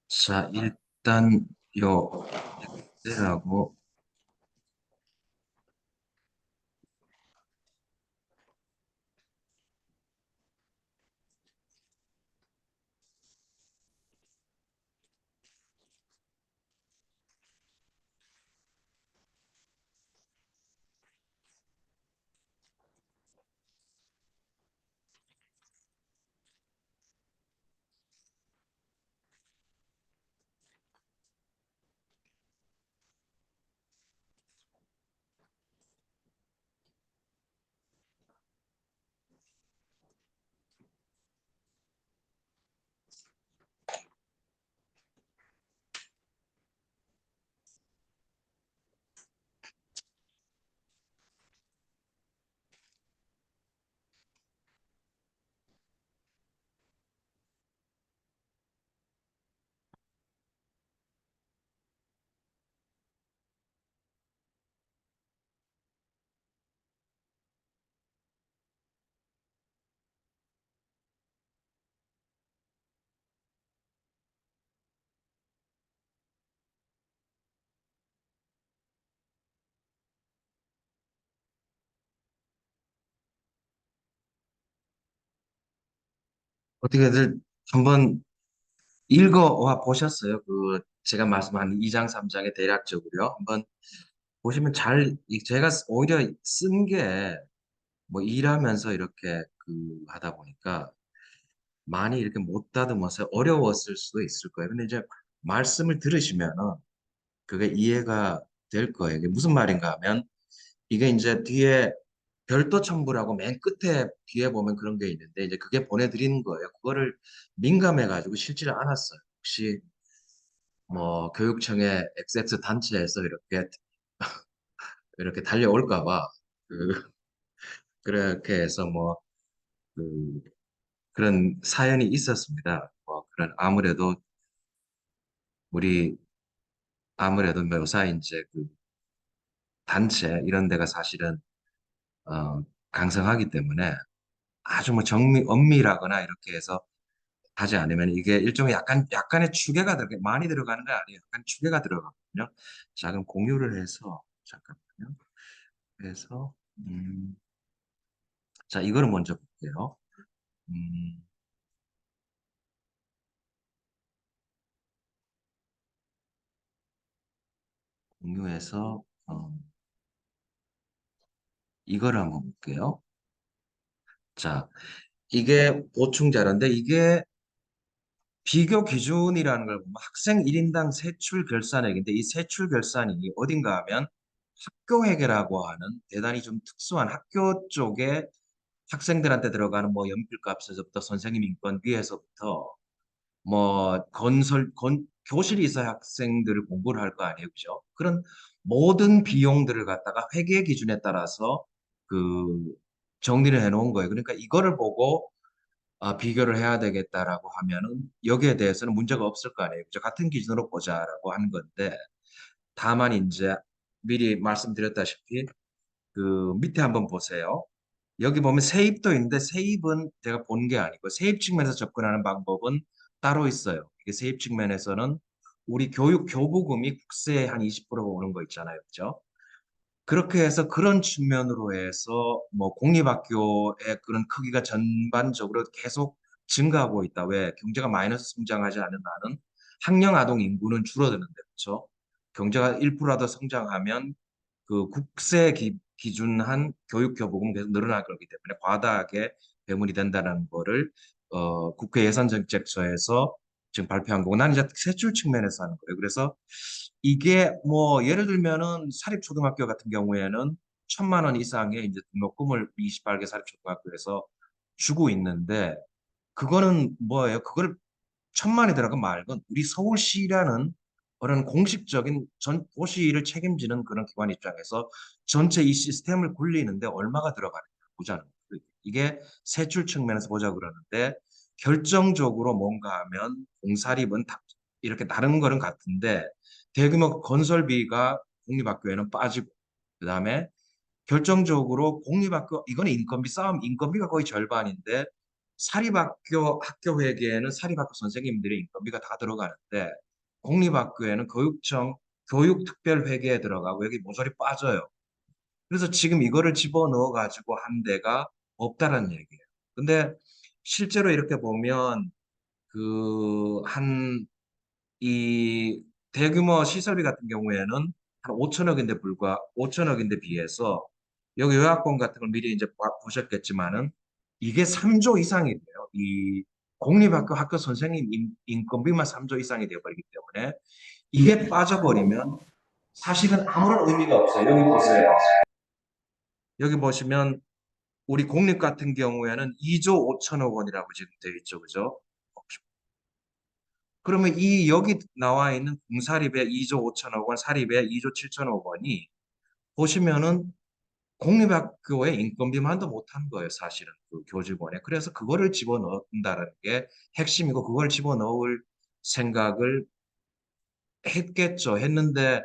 자, 일단 요 엑셀하고 어떻게들 한번 읽어와 보셨어요? 그 제가 말씀한 2장, 3장에 대략적으로요. 한번 보시면 제가 오히려 쓴 게 뭐 일하면서 이렇게 하다 보니까 많이 이렇게 못 다듬어서 어려웠을 수도 있을 거예요. 근데 이제 말씀을 들으시면은 그게 이해가 될 거예요. 이게 무슨 말인가 하면 이게 이제 뒤에 별도 첨부라고 맨 끝에 뒤에 보면 그런 게 있는데 이제 그게 보내드리는 거예요. 그거를 민감해가지고 실지를 않았어요. 혹시 뭐 교육청의 XX 단체에서 이렇게 달려올까 봐 그, 그렇게 해서 뭐 그, 그런 사연이 있었습니다. 뭐 그런 우리 아무래도 묘사 이제 단체 이런 데가 사실은 어, 강성하기 때문에 아주 뭐 엄밀하거나 이렇게 해서 하지 않으면 이게 일종의 약간의 추계가 많이 들어가는 거 아니에요. 약간 추계가 들어가거든요. 자, 그럼 공유를 해서 잠깐만요. 그래서 자, 이거를 먼저 볼게요. 음, 공유해서 이거를 한번 볼게요. 자, 이게 보충 자료인데 이게 비교 기준이라는 걸 보면 학생 1인당 세출 결산액인데 이 세출 결산이 어딘가 하면 학교회계라고 하는 대단히 좀 특수한 학교 쪽에 학생들한테 들어가는 뭐 연필값에서부터 선생님 인건비에서부터 뭐 교실이 있어야 학생들을 공부를 할 거 아니에요, 그죠? 그런 모든 비용들을 갖다가 회계 기준에 따라서 그 정리를 해놓은 거예요. 그러니까 이거를 보고 비교를 해야 되겠다라고 하면은 여기에 대해서는 문제가 없을 거 아니에요. 그죠? 같은 기준으로 보자라고 하는 건데 다만 이제 미리 말씀드렸다시피 그 밑에 한번 보세요. 여기 보면 세입도 있는데 세입은 제가 본 게 아니고 세입 측면에서 접근하는 방법은 따로 있어요. 이게 세입 측면에서는 우리 교부금이 국세의 한 20%가 오는 거 있잖아요. 그죠? 그렇게 해서 그런 측면으로 해서 뭐 공립학교의 그런 크기가 전반적으로 계속 증가하고 있다. 왜? 경제가 마이너스 성장하지 않는 한은 학령 아동 인구는 줄어드는데 그렇죠? 경제가 1%라도 성장하면 그 기준한 교육 교부금 계속 늘어날 거기 때문에 과다하게 배분이 된다는 거를 국회 예산정책처에서 지금 발표한 거고 나는 이제 세출 측면에서 하는 거예요. 그래서 이게 뭐 예를 들면은 사립초등학교 같은 경우에는 1,000만 원 이상의 이제 등록금을 28개 사립초등학교에서 주고 있는데 그거는 뭐예요? 그걸 1,000만이 들어간 말건 우리 서울시라는 그런 공식적인 전 도시를 책임지는 그런 기관 입장에서 전체 이 시스템을 굴리는데 얼마가 들어가는가 보자는 거예요. 이게 세출 측면에서 보자 그러는데 결정적으로 뭔가 하면 공사립은 이렇게 다른 거는 같은데 대규모 건설비가 공립학교에는 빠지고 그다음에 결정적으로 공립학교 이거는 인건비 싸움 인건비가 거의 절반인데 사립학교 학교 회계에는 사립학교 선생님들의 인건비가 다 들어가는데 공립학교에는 교육청 교육특별회계에 들어가고 여기 모조리 빠져요. 그래서 지금 이거를 집어넣어 가지고 한 데가 없다라는 얘기예요. 근데 실제로 이렇게 보면 그한 이 대규모 시설비 같은 경우에는 한 5천억인데 불과 5천억인데 비해서 여기 요약본 같은 걸 미리 이제 보셨겠지만은 이게 3조 이상이 돼요. 이 공립학교 학교 선생님 인건비만 3조 이상이 되어버리기 때문에 이게 빠져버리면 사실은 아무런 의미가 없어요. 여기 보세요. 여기 보시면 우리 공립 같은 경우에는 2조 5천억 원이라고 지금 되어 있죠. 그죠? 그러면 이 여기 나와 있는 공사립의 2조 5천억 원, 사립의 2조 7천억 원이 보시면은 공립학교의 인건비만도 못한 거예요, 사실은 그 교직원에. 그래서 그거를 집어넣는다는 게 핵심이고 그걸 집어넣을 생각을 했겠죠. 했는데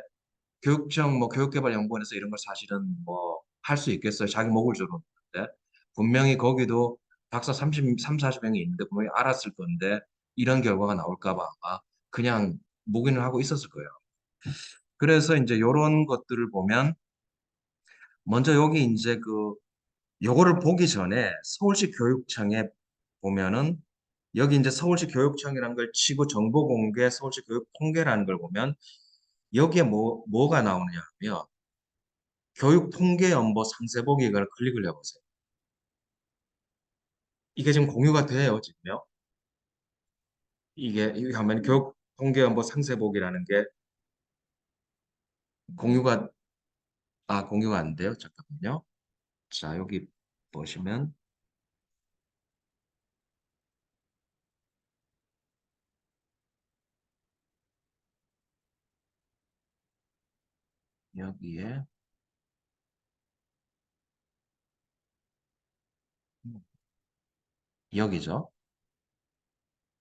교육청 뭐 교육개발연구원에서 이런 걸 사실은 뭐 할 수 있겠어요. 자기 목을 조르는데 분명히 거기도 박사 40명이 있는데 분명히 알았을 건데 이런 결과가 나올까 봐 아마 그냥 묵인을 하고 있었을 거예요. 그래서 이제 이런 것들을 보면 먼저 여기 이제 그 요거를 보기 전에 서울시 교육청에 보면은 여기 이제 서울시 교육청이라는 걸 치고 정보 공개 서울시 교육 통계라는 걸 보면 여기에 뭐가 나오느냐 하면 교육 통계 연보 상세 보기 이걸 클릭을 해보세요. 이게 지금 공유가 돼요, 지금요. 이게 하면 교육 통계 연보 상세 보기라는 게 공유가 공유가 안 돼요. 잠깐만요. 자, 여기 보시면 여기에 여기죠.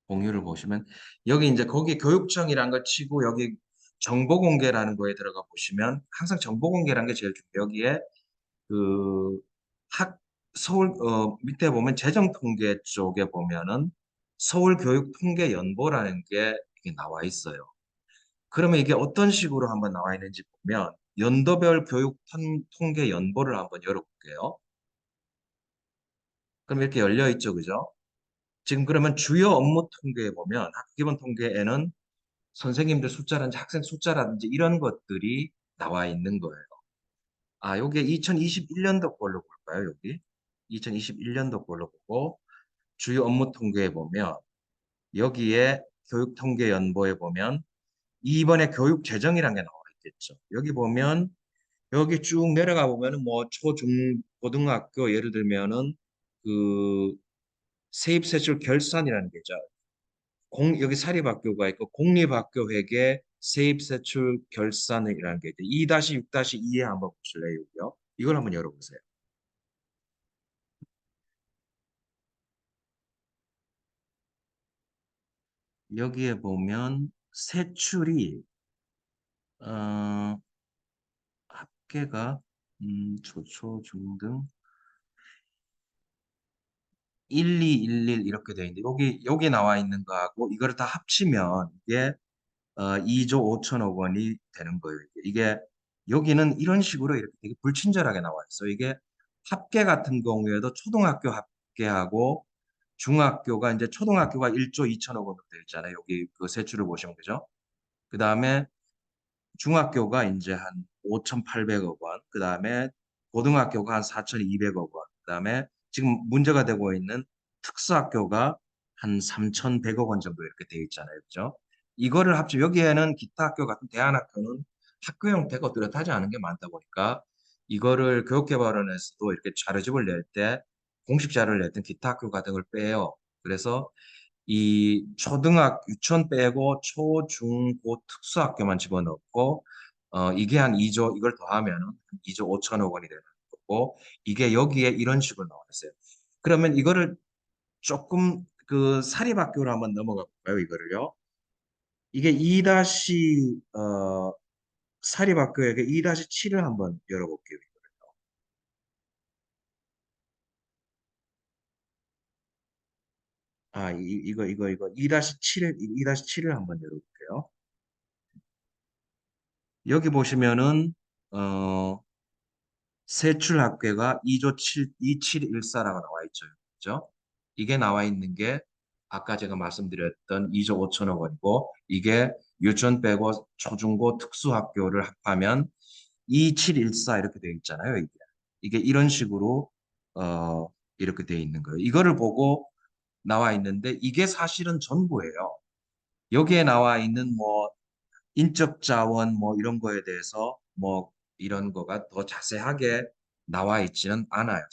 공유를 보시면 여기 이제 거기 교육청이라는 걸 치고 여기 정보 공개라는 거에 들어가 보시면 항상 정보 공개라는 게 제일 중요해요. 여기에 그 학 서울 밑에 보면 재정 통계 쪽에 보면은 서울 교육 통계 연보라는 게 이게 나와 있어요. 그러면 이게 어떤 식으로 한번 나와 있는지 보면 연도별 교육 통계 연보를 한번 열어볼게요. 그럼 이렇게 열려 있죠, 그죠? 지금 그러면 주요 업무 통계에 보면 학교 기본 통계에는 선생님들 숫자라든지 학생 숫자라든지 이런 것들이 나와 있는 거예요. 여기에 2021년도 걸로 볼까요, 여기? 2021년도 걸로 보고 주요 업무 통계에 보면 여기에 교육 통계 연보에 보면 이번에 교육 재정이라는 게 나와 있겠죠. 여기 보면 여기 쭉 내려가 보면은 뭐 초, 중, 고등학교 예를 들면은 그 세입세출 결산이라는 게 있죠. 여기 사립학교가 있고 공립학교 회계 세입세출 결산이라는 게 있죠. 2-6-2에 한번 보실래요? 여기요? 이걸 한번 열어보세요. 여기에 보면 세출이 어, 합계가 초, 중, 등 1211 이렇게 되어 있는데 여기 나와 있는 거하고 이거를 다 합치면 이게 2조 5천억 원이 되는 거예요. 이게 여기는 이런 식으로 이렇게 되게 불친절하게 나와 있어요. 이게 합계 같은 경우에도 초등학교 합계하고 중학교가 이제 초등학교가 1조 2천억 원으로 되어 있잖아요. 여기 그 세출을 보시면 그죠? 그 다음에 중학교가 이제 한 5,800억 원, 그 다음에 고등학교가 한 4,200억 원, 그 다음에 지금 문제가 되고 있는 특수학교가 한 3,100억 원 정도 이렇게 되어 있잖아요. 그죠? 이거를 합쳐 여기에는 기타 학교 같은 대안학교는 학교 형태가 뚜렷하지 않은 게 많다 보니까 이거를 교육개발원에서도 이렇게 자료집을 낼 때 공식 자료를 낼 때 기타 학교 같은 걸 빼요. 그래서 이 유치원 빼고 초, 중, 고 특수학교만 집어넣고 이게 한 2조 이걸 더하면 2조 5천억 원이 되는 거고 이게 여기에 이런 식으로 나와 있어요. 그러면 이거를 조금 그 사립학교로 한번 넘어가 볼까요? 이거를요. 이게 2 사립학교에게 2-7을 한번 열어볼게요. 이거 2-7을 한번 열어볼게요. 여기 보시면은 어 세출합계가 2조 2714라고 나와 있죠. 그죠? 이게 나와 있는 게 아까 제가 말씀드렸던 2조 5천억 원이고 이게 유치원 빼고 초중고 특수학교를 합하면 2714 이렇게 되어 있잖아요. 이게 이런 식으로 어 이렇게 되어 있는 거예요. 이거를 보고 나와 있는데 이게 사실은 전부예요. 여기에 나와 있는 뭐 인적 자원 뭐 이런 거에 대해서 뭐 이런 거가 더 자세하게 나와 있지는 않아요.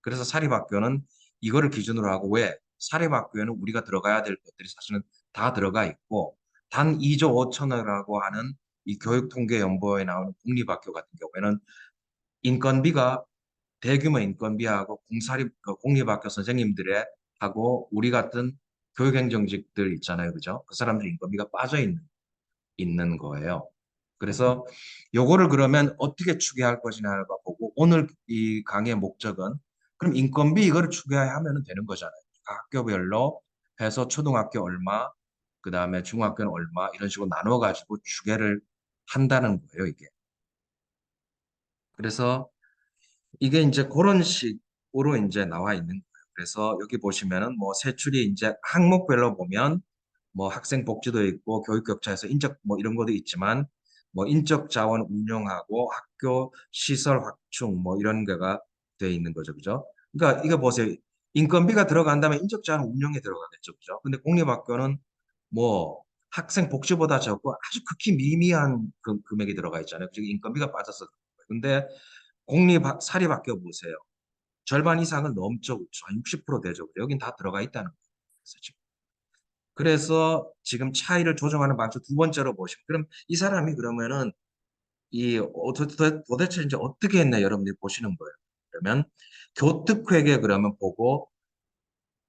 그래서 사립학교는 이거를 기준으로 하고 왜 사립학교에는 우리가 들어가야 될 것들이 사실은 다 들어가 있고 단 2조 5천억이라고 하는 이 교육통계연보에 나오는 공립학교 같은 경우에는 인건비가 대규모 인건비하고 공립학교 선생님들의 하고 우리 같은 교육행정직들 있잖아요. 그죠? 그 사람들 인건비가 빠져 있는 거예요. 그래서 요거를 그러면 어떻게 추계할 것이냐를 보고 오늘 이 강의의 목적은 그럼 인건비 이거를 추계하면 되는 거잖아요. 각 학교별로 해서 초등학교 얼마, 그 다음에 중학교는 얼마 이런 식으로 나눠가지고 추계를 한다는 거예요, 이게. 그래서 이게 이제 그런 식으로 이제 나와 있는 거예요. 그래서 여기 보시면은 뭐 세출이 이제 항목별로 보면 뭐 학생 복지도 있고 교육 격차에서 인적 뭐 이런 것도 있지만 뭐 인적 자원 운영하고 학교 시설 확충 뭐 이런 거가 돼 있는 거죠. 그죠? 그러니까 이거 보세요. 인건비가 들어간다면 인적 자원 운영에 들어가겠죠. 그죠? 근데 공립학교는 뭐 학생 복지보다 적고 아주 극히 미미한 금액이 들어가 있잖아요. 즉 인건비가 빠져서 그런 거예요. 근데 사립학교 보세요. 절반 이상은 넘죠. 그렇죠? 한 60% 되죠. 여긴 다 들어가 있다는 거예요. 그래서 지금 차이를 조정하는 방식 두 번째로 보시면 그럼 이 사람이 그러면은 도대체 이제 어떻게 했나 여러분들이 보시는 거예요. 그러면 교특회계 그러면 보고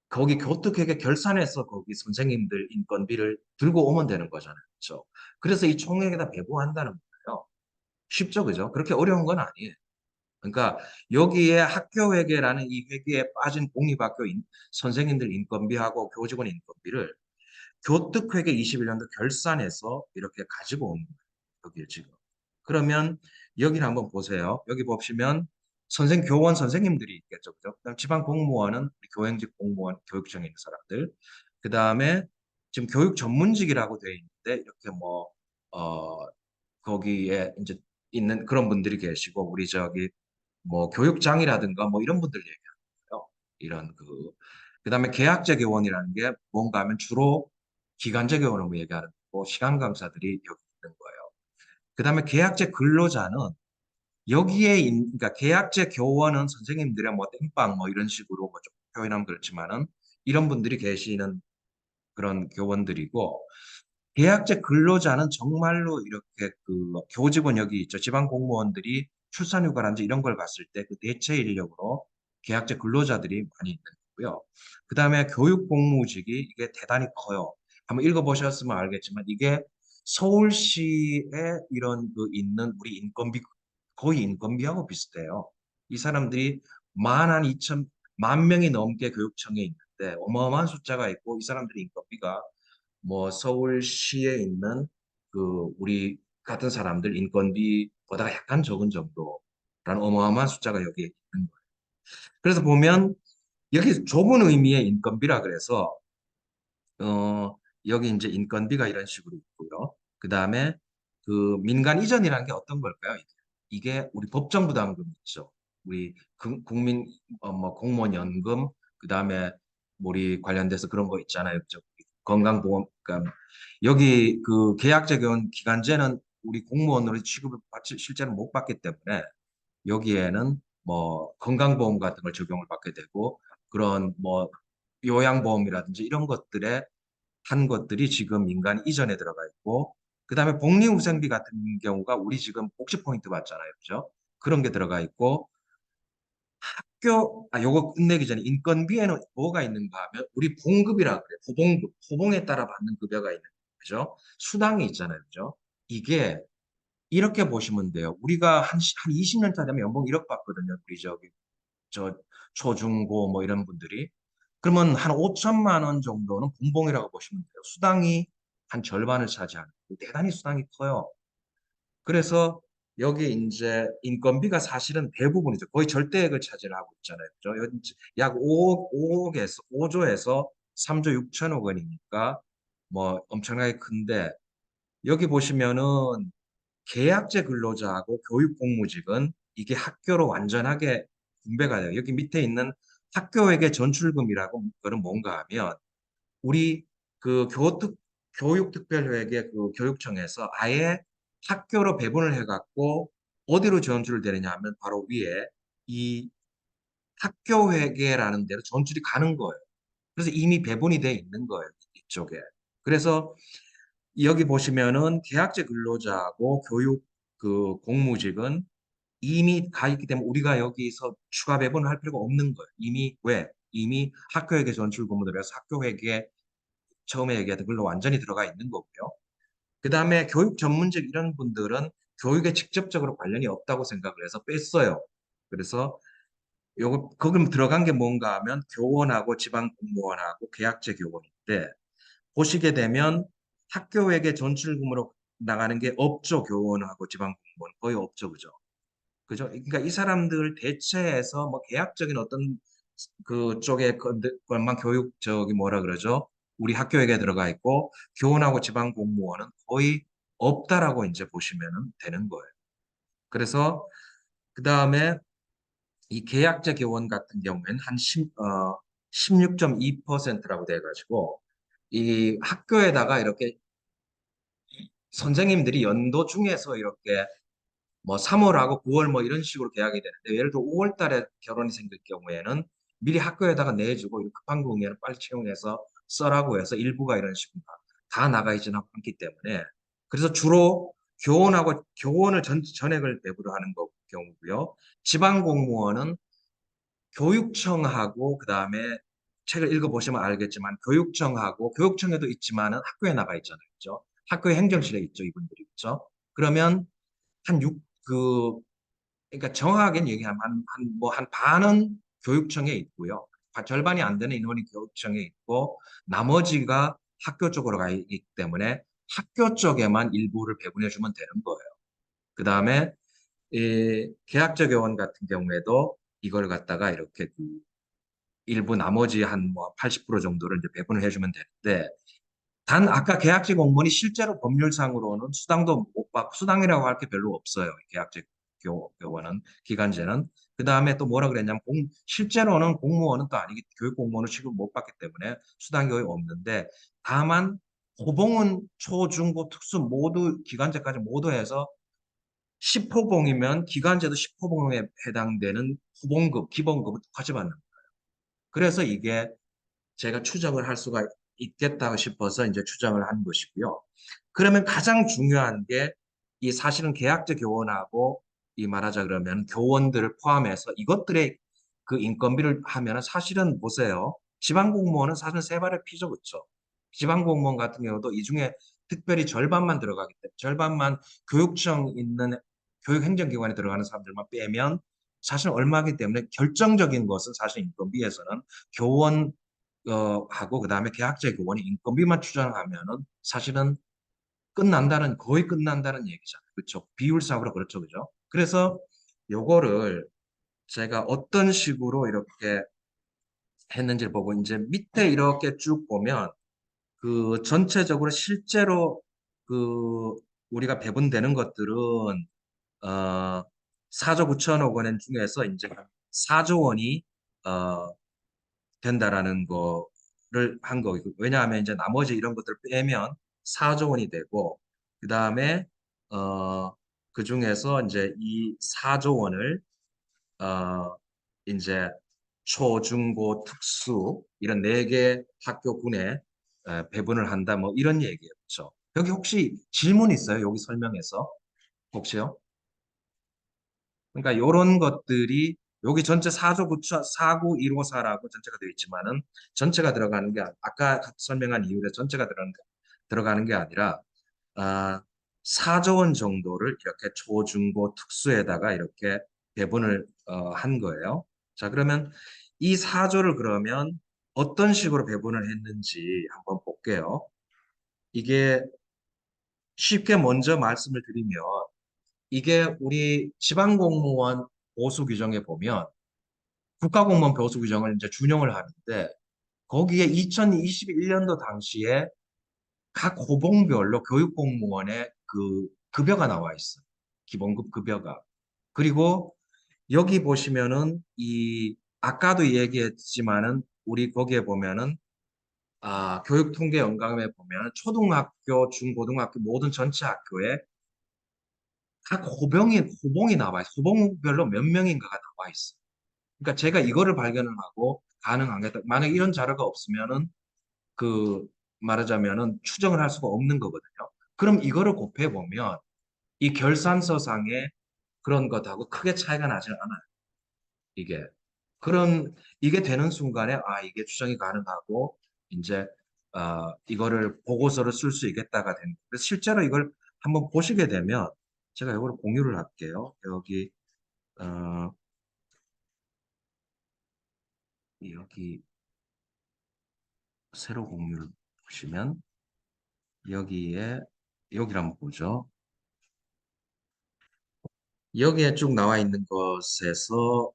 거기 교특회계 결산해서 거기 선생님들 인건비를 들고 오면 되는 거잖아요. 그렇죠? 그래서 이 총액에다 배부한다는 거예요. 쉽죠, 그죠? 그렇게 어려운 건 아니에요. 그러니까 여기에 학교회계라는 이 회계에 빠진 공립학교 선생님들 인건비하고 교직원 인건비를 교특회계 21년도 결산해서 이렇게 가지고 온 거예요. 여기에 지금. 그러면 여기를 한번 보세요. 여기 보시면 교원 선생님들이 있겠죠. 그죠? 그다음 지방 공무원은 우리 교행직 공무원, 교육청에 있는 사람들. 그다음에 지금 교육 전문직이라고 되어 있는데 이렇게 어, 거기에 이제 있는 그런 분들이 계시고 우리 뭐 교육장이라든가 뭐 이런 분들 얘기하는 거예요. 이런 그다음에 계약제 교원이라는 게 뭔가 하면 주로 기간제 교원을 얘기하는 거고 시간 강사들이 여기 있는 거예요. 그다음에 계약제 근로자는 그러니까 계약제 교원은 선생님들의 뭐 땜빵 뭐 이런 식으로 뭐좀 표현하면 그렇지만은 이런 분들이 계시는 그런 교원들이고 계약제 근로자는 정말로 이렇게 교직원 여기 있죠. 지방 공무원들이 출산휴가라든지 이런 걸 갔을 때 그 대체 인력으로 계약제 근로자들이 많이 있는 거고요. 그다음에 교육 공무직이 이게 대단히 커요. 한번 읽어보셨으면 알겠지만 이게 서울시에 이런 있는 우리 인건비 거의 인건비하고 비슷해요. 이 사람들이 한 2만 명이 넘게 교육청에 있는데 어마어마한 숫자가 있고 이 사람들이 인건비가 뭐 서울시에 있는 우리 같은 사람들 인건비보다 약간 적은 정도라는 어마어마한 숫자가 여기에 있는 거예요. 그래서 보면 여기 좁은 의미의 인건비라 그래서 어 여기 이제 인건비가 이런 식으로 있고요. 그 다음에 민간 이전이라는 게 어떤 걸까요? 이게 우리 법정부담금 있죠. 우리 국민 뭐 공무원 연금 그 다음에 우리 관련돼서 그런 거 있잖아요. 건강보험 그러니까 여기 계약제 교원 기간제는 우리 공무원으로 취급을 실제로 못 받기 때문에 여기에는 뭐 건강보험 같은 걸 적용을 받게 되고 그런 뭐 요양보험이라든지 이런 것들에 한 것들이 지금 민간 이전에 들어가 있고 그다음에 복리후생비 같은 경우가 우리 지금 복지 포인트 받잖아요. 그죠? 그런 게 들어가 있고 요거 끝내기 전에 인건비에는 뭐가 있는가 하면 우리 봉급이라 그래요. 호봉급. 호봉에 따라 받는 급여가 있는 거죠. 수당이 있잖아요. 그죠? 이게 이렇게 보시면 돼요. 우리가 한 20년 차 되면 연봉 1억 받거든요. 우리 저 초중고 뭐 이런 분들이. 그러면 한 5천만 원 정도는 분봉이라고 보시면 돼요. 수당이 한 절반을 차지하는 대단히 수당이 커요. 그래서 여기 이제 인건비가 사실은 대부분이죠. 거의 절대액을 차지하고 있잖아요. 그죠? 약 5억에서 5조에서 3조 6천억 원이니까 뭐 엄청나게 큰데 여기 보시면은 계약제 근로자하고 교육 공무직은 이게 학교로 완전하게 분배가 돼요. 여기 밑에 있는 학교에게 전출금이라고 그건 뭔가 하면 우리 그 교육특별회계 그 교육청에서 아예 학교로 배분을 해갖고 어디로 전출을 되느냐 하면 바로 위에 이 학교회계라는 데로 전출이 가는 거예요. 그래서 이미 배분이 돼 있는 거예요. 이쪽에. 그래서 여기 보시면은 계약제 근로자하고 교육 그 공무직은 이미 가 있기 때문에 우리가 여기서 추가 배분을 할 필요가 없는 거예요. 이미 왜? 이미 학교회계 전출 근무들에서 학교회계 처음에 얘기했던 걸로 완전히 들어가 있는 거고요. 그 다음에 교육 전문직 이런 분들은 교육에 직접적으로 관련이 없다고 생각을 해서 뺐어요. 그래서 요거 거기 들어간 게 뭔가 하면 교원하고 지방 공무원하고 계약제 교원인데 보시게 되면 학교에게 전출금으로 나가는 게 없죠. 교원하고 지방 공무원 거의 없죠. 그죠? 그죠? 그러니까 이 사람들 대체해서 뭐 계약적인 어떤 그쪽에 것만 교육 저기 뭐라 그러죠? 우리 학교에게 들어가 있고 교원하고 지방 공무원은 거의 없다라고 이제 보시면 되는 거예요. 그래서 그 다음에 이 계약제 교원 같은 경우에는 한 16.2%라고 돼가지고 이 학교에다가 이렇게 선생님들이 연도 중에서 이렇게 뭐 3월하고 9월 뭐 이런 식으로 계약이 되는데 예를 들어 5월 달에 결혼이 생길 경우에는 미리 학교에다가 내주고 이렇게 급한 경우에는 빨리 채용해서 써라고 해서 일부가 이런 식으로 다 나가 있지는 않기 때문에 그래서 주로 교원을 전액을 배부를 하는 경우고요. 지방 공무원은 교육청하고 그다음에 책을 읽어보시면 알겠지만 교육청에도 있지만은 학교에 나가 있잖아요. 그죠? 학교의 행정실에 있죠. 이분들이 있죠. 그러면 한 그러니까 정확하게 얘기하면 한 반은 교육청에 있고요. 절반이 안 되는 인원이 교육청에 있고 나머지가 학교 쪽으로 가 있기 때문에 학교 쪽에만 일부를 배분해 주면 되는 거예요. 그 다음에 이 계약적 교원 같은 경우에도 이걸 갖다가 이렇게 일부 나머지 한 뭐 80% 정도를 이제 배분을 해주면 되는데 단 아까 계약직 공무원이 실제로 법률상으로는 수당도 못 받고 수당이라고 할 게 별로 없어요. 계약직 교원은 기간제는 그 다음에 또 뭐라 그랬냐면 실제로는 공무원은 또 아니기 교육 공무원은 지금 못 받기 때문에 수당 거의 없는데 다만 호봉은 초, 중, 고, 특수 모두 기간제까지 모두 해서 10호봉이면 기간제도 10호봉에 해당되는 호봉급, 기본급을 똑같이 받는 거예요. 그래서 이게 제가 추정을 할 수가 있겠다 싶어서 이제 추정을 한 것이고요. 그러면 가장 중요한 게 이 사실은 계약제 교원하고 이 말하자 그러면 교원들을 포함해서 이것들의 그 인건비를 하면은 사실은 보세요. 지방공무원은 사실 세 발의 피죠, 그렇죠? 지방공무원 같은 경우도 이 중에 특별히 절반만 들어가기 때문에 절반만 교육청 있는 교육행정기관에 들어가는 사람들만 빼면 사실 얼마기 때문에 결정적인 것은 사실 인건비에서는 교원 하고 그다음에 계약제 교원이 인건비만 추정하면은 사실은 거의 끝난다는 얘기잖아요. 그렇죠? 비율상으로 그렇죠. 그죠? 그래서 요거를 제가 어떤 식으로 이렇게 했는지를 보고 이제 밑에 이렇게 쭉 보면 그 전체적으로 실제로 그 우리가 배분되는 것들은 어 4조 9천억 원 중에서 이제 4조 원이 어 된다라는 거를 한 거고 왜냐하면 이제 나머지 이런 것들을 빼면 4조 원이 되고 그다음에 그 중에서 이제 이 4조 원을 어 이제 초, 중, 고, 특수 이런 네 개 학교군에 배분을 한다 뭐 이런 얘기였죠. 여기 혹시 질문 있어요? 여기 설명에서 혹시요? 그러니까 이런 것들이 여기 전체 4조 9천 49154라고 전체가 되어 있지만은 전체가 들어가는 게 아까 설명한 이유로 전체가 들어가는 게 아니라 4조 원 정도를 이렇게 초중고 특수에다가 이렇게 배분을 한 거예요. 자, 그러면 이 4조를 그러면 어떤 식으로 배분을 했는지 한번 볼게요. 이게 쉽게 먼저 말씀을 드리면 이게 우리 지방공무원 보수 규정에 보면 국가공무원 보수 규정을 이제 준용을 하는데 거기에 2021년도 당시에 각 호봉별로 교육공무원의 그 급여가 나와 있어요. 기본급 급여가. 그리고 여기 보시면은 이 아까도 얘기했지만은 우리 거기에 보면은 교육통계연감에 보면 초등학교, 중고등학교 모든 전체 학교에 각 호봉이 나와 있어요. 호봉별로 몇 명인가가 나와 있어요. 그러니까 제가 이거를 발견을 하고 가능한 게 만약 이런 자료가 없으면은 그 말하자면은 추정을 할 수가 없는 거거든요. 그럼 이거를 곱해 보면 이 결산서상의 그런 것하고 크게 차이가 나지 않아요. 이게 그런 이게 되는 순간에 이게 추정이 가능하고 이제 이거를 보고서를 쓸 수 있겠다가 되는 거예요. 그래서 실제로 이걸 한번 보시게 되면 제가 이걸 공유를 할게요. 여기 어, 여기 새로 공유를 보시면 여기를 한번 보죠. 여기에 쭉 나와 있는 것에서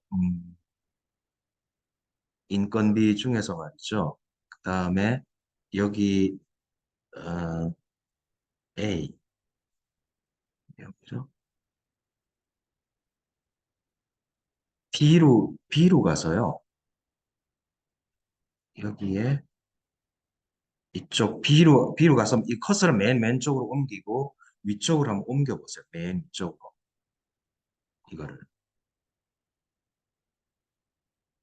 인건비 중에서 말이죠. 그 다음에 여기 어, A 여기죠. B로 가서요. 여기에 이쪽 B로 가서 이 커서를 맨 왼쪽으로 옮기고 위쪽으로 한번 옮겨 보세요. 맨 위쪽으로 이거를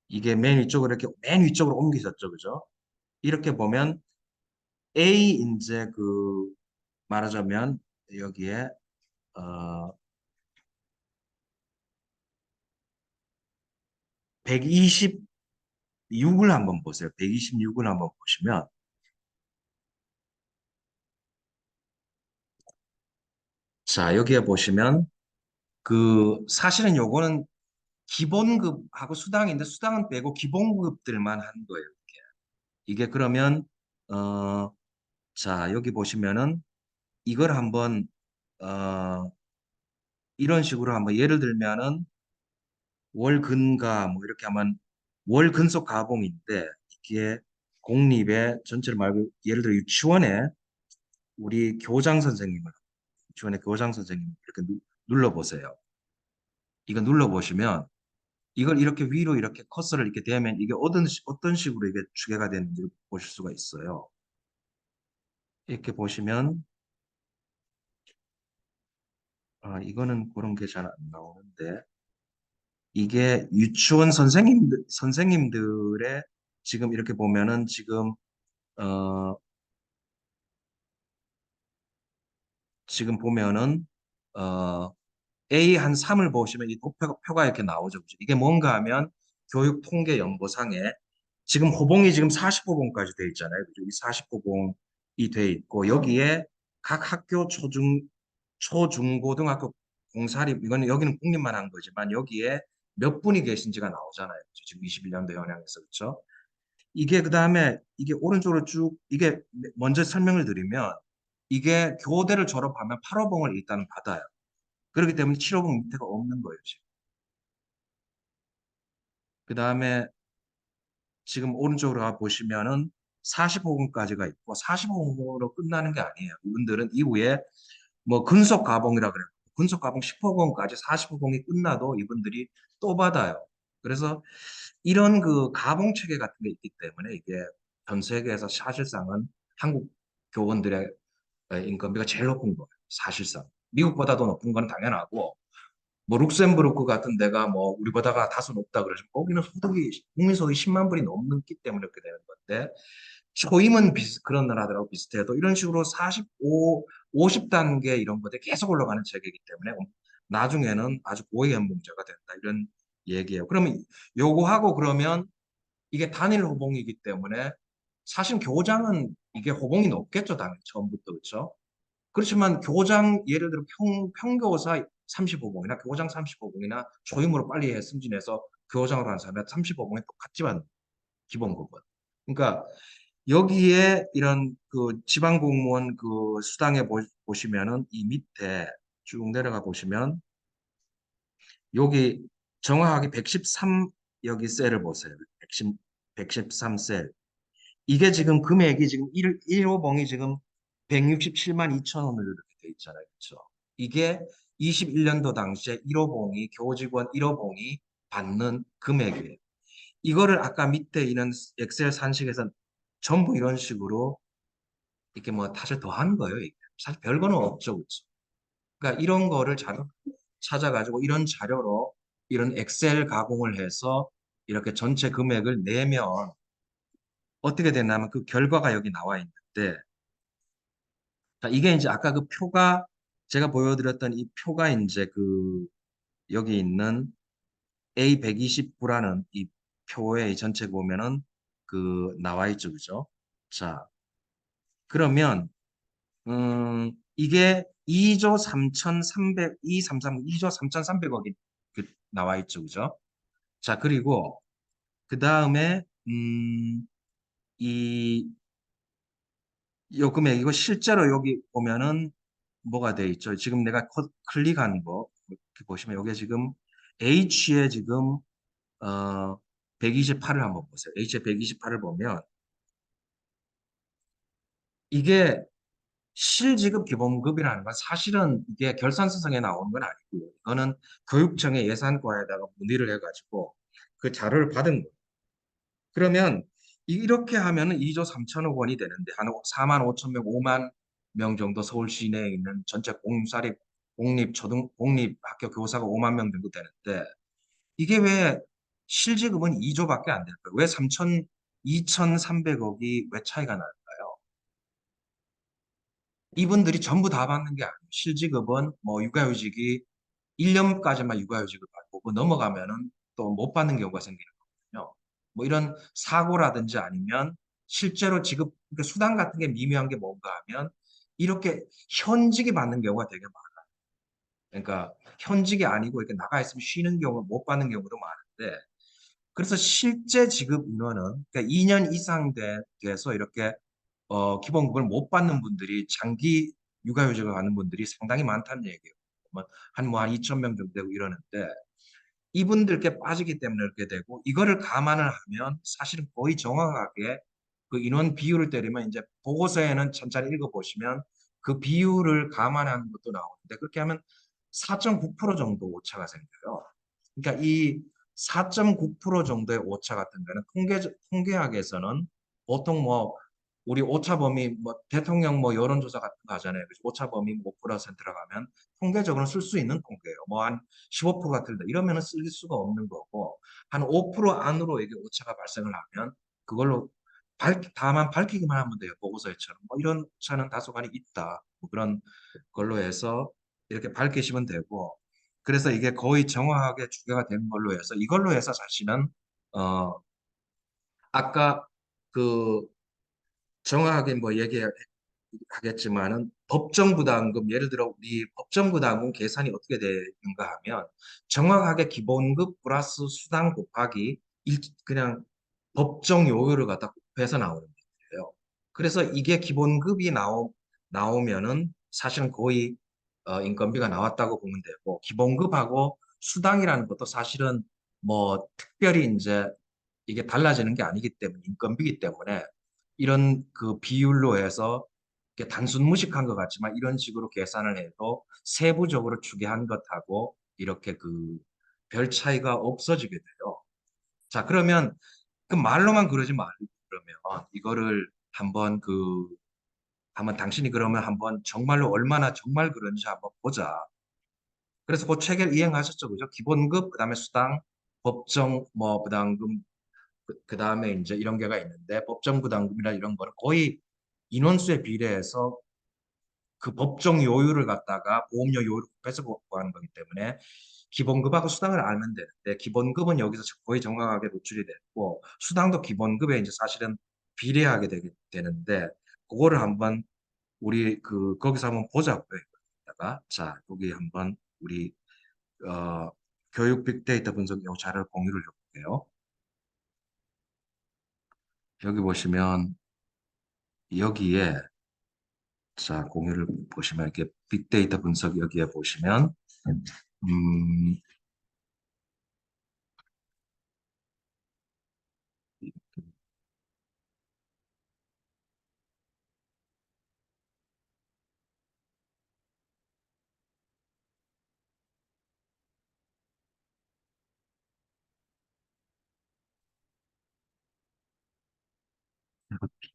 이게 맨 위쪽으로 이렇게 맨 위쪽으로 옮기셨죠, 그죠? 이렇게 보면 A 이제 그 말하자면 여기에 어 126을 한번 보세요. 126을 한번 보시면 자, 여기에 보시면 그 사실은 요거는 기본급하고 수당인데 수당은 빼고 기본급들만 한 거예요. 이게 그러면 어, 자, 여기 보시면은 이걸 한번 어, 이런 식으로 한번 예를 들면은 월근가 뭐 이렇게 하면 월근속 가봉인데 이게 공립의 전체를 말고 예를 들어 유치원에 우리 교장 선생님을 유치원의 교장 선생님 이렇게 눌러보세요. 이거 눌러보시면 이걸 이렇게 위로 이렇게 커서를 이렇게 대면 이게 어떤 식으로 이게 추계가 되는지 보실 수가 있어요. 이렇게 보시면 이거는 그런 게 잘 안 나오는데 이게 유치원 선생님들의 지금 이렇게 보면은 어, 지금 보면은 어, A 한 3을 보시면 이 도표가 이렇게 나오죠. 그죠? 이게 뭔가 하면 교육통계연보상에 지금 호봉이 지금 40호봉까지 돼 있잖아요. 그죠? 이 40호봉이 돼 있고 여기에 각 학교 초중고등학교 공사립 이거는 여기는 공립만 한 거지만 여기에 몇 분이 계신지가 나오잖아요. 그죠? 지금 21년도 현황에서 그렇죠? 이게 그다음에 이게 오른쪽으로 쭉 이게 먼저 설명을 드리면 이게 교대를 졸업하면 8호봉을 일단은 받아요. 그렇기 때문에 7호봉 밑에가 없는 거예요, 지금. 그다음에 지금 오른쪽으로 가 보시면은 45분까지가 있고 45분으로 끝나는 게 아니에요. 이분들은 이후에 뭐 근속 가봉이라 그래요. 근속 가봉 10호봉까지 45봉이 끝나도 이분들이 또 받아요. 그래서 이런 그 가봉 체계 같은 게 있기 때문에 이게 전 세계에서 사실상은 한국 교원들의 인건비가 제일 높은 거예요. 사실상. 미국보다도 높은 건 당연하고 뭐 룩셈부르크 같은 데가 뭐 우리보다가 다소 높다 그러죠. 거기는 국민소득이 10만 불이 넘기 때문에 그렇게 되는 건데 초임은 그런 나라들하고 비슷해도 이런 식으로 50단계 이런 것에 계속 올라가는 체계이기 때문에 나중에는 아주 고위 연봉제가 된다 이런 얘기예요. 그러면 요거하고 그러면 이게 단일 호봉이기 때문에 사실 교장은 이게 호봉이 높겠죠, 당연히 처음부터 그렇죠. 그렇지만 교장 예를 들어 평교사 35봉이나 교장 35봉이나 초임으로 빨리 승진해서 교장으로 하는 사람이 35봉이 똑같지만 기본급은. 그러니까 여기에 이런 그 지방 공무원 그 수당에 보시면은 이 밑에 쭉 내려가 보시면 여기 정확하게 113 여기 셀을 보세요. 113셀. 이게 지금 금액이 지금 1호봉이 지금 167만 2천 원으로 이렇게 돼 있잖아요. 그렇죠? 이게 21년도 당시에 1호봉이 교직원 1호봉이 받는 금액이에요. 이거를 아까 밑에 있는 엑셀 산식에서 전부 이런 식으로 이렇게 뭐 사실 더한 거예요. 이게. 사실 별거는 없죠. 그렇죠? 그러니까 이런 거를 자료 찾아가지고 이런 자료로 이런 엑셀 가공을 해서 이렇게 전체 금액을 내면 어떻게 되냐면 그 결과가 여기 나와 있는데 자, 이게 이제 아까 그 표가 제가 보여드렸던 이 표가 이제 그 여기 있는 A129라는 이 표의 전체 보면은 그 나와 있죠. 그죠? 자, 그러면 이게 2조 3,300, 2조 3,300억이 나와 있죠. 그죠? 자, 그리고 그 다음에 이 요 금액 이거 실제로 여기 보면은 뭐가 돼 있죠? 지금 내가 클릭한 거 이렇게 보시면 여기 지금 H에 지금 128을 한번 보세요. H에 128을 보면 이게 실지급 기본급이라는 건 사실은 이게 결산서상에 나오는 건 아니고요. 이거는 교육청의 예산과에다가 문의를 해가지고 그 자료를 받은 거예요. 그러면 이렇게 하면은 2조 3천억 원이 되는데 한 4만 5천 명, 5만 명 정도 서울 시내에 있는 전체 공립학교 교사가 5만 명 정도 되는데 이게 왜 실지급은 2조밖에 안 될까요? 왜 2,300억이 왜 차이가 날까요? 이분들이 전부 다 받는 게 아니에요. 실지급은 뭐 육아휴직이 1년까지만 육아휴직을 받고 그 넘어가면은 또 못 받는 경우가 생기는 거거든요. 뭐 이런 사고라든지 아니면 실제로 지급 그러니까 수당 같은 게 미묘한 게 뭔가 하면 이렇게 현직이 받는 경우가 되게 많아요. 그러니까 현직이 아니고 이렇게 나가 있으면 쉬는 경우 못 받는 경우도 많은데 그래서 실제 지급 인원은 그러니까 2년 이상 돼서 이렇게 기본급을 못 받는 분들이 장기 육아휴직을 가는 분들이 상당히 많다는 얘기예요. 한 2천 명 정도 되고 이러는데 이분들께 빠지기 때문에 이렇게 되고 이거를 감안을 하면 사실은 거의 정확하게 그 인원 비율을 때리면 이제 보고서에는 천천히 읽어보시면 그 비율을 감안하는 것도 나오는데 그렇게 하면 4.9% 정도 오차가 생겨요. 그러니까 이 4.9% 정도의 오차 같은 거는 통계학에서는 보통 뭐 우리 오차 범위 뭐 대통령 뭐 여론조사 같은 거 하잖아요. 그래서 오차 범위 5%라고 하면 통계적으로 쓸 수 있는 통계예요. 뭐 한 15%가 틀다 이러면은 쓸 수가 없는 거고 한 5% 안으로 이게 오차가 발생을 하면 그걸로 다만 밝히기만 하면 돼요. 보고서에처럼 뭐 이런 오차는 다소간이 있다. 뭐 그런 걸로 해서 이렇게 밝히시면 되고 그래서 이게 거의 정확하게 추계가 된 걸로 해서 이걸로 해서 사실은 어 아까 그 정확하게 뭐 얘기하겠지만은 법정부담금 예를 들어 우리 법정부담금 계산이 어떻게 되는가 하면 정확하게 기본급 플러스 수당 곱하기 그냥 법정 요율을 갖다 곱해서 나오는 거예요. 그래서 이게 기본급이 나오면은 사실은 거의 인건비가 나왔다고 보면 되고 기본급하고 수당이라는 것도 사실은 뭐 특별히 이제 이게 달라지는 게 아니기 때문에 인건비이기 때문에 이런 그 비율로 해서 이게 단순 무식한 것 같지만 이런 식으로 계산을 해도 세부적으로 추계한 것하고 이렇게 그 별 차이가 없어지게 돼요. 자, 그러면 그 말로만 그러지 말고 그러면 이거를 한번 당신이 그러면 한번 정말로 얼마나 정말 그런지 한번 보자. 그래서 그 체계를 이행하셨죠, 그죠? 기본급, 그다음에 수당, 법정 뭐 부담금, 그다음에 이제 이런 게가 있는데 법정 부담금이나 이런 거는 거의 인원수에 비례해서 그 법정 요율을 갖다가 보험료 요율을 곱해서 구하는 거기 때문에 기본급하고 수당을 알면 되는데 기본급은 여기서 거의 정확하게 노출이 됐고 수당도 기본급에 이제 사실은 비례하게 되는데 그거를 한번 우리 그 거기서 한번 보자고요. 다가 자 여기 한번 우리 어, 교육 빅데이터 분석 요 자료를 공유를 해볼게요. 여기 보시면 여기에 자 공유를 보시면 이렇게 빅데이터 분석 여기에 보시면 음,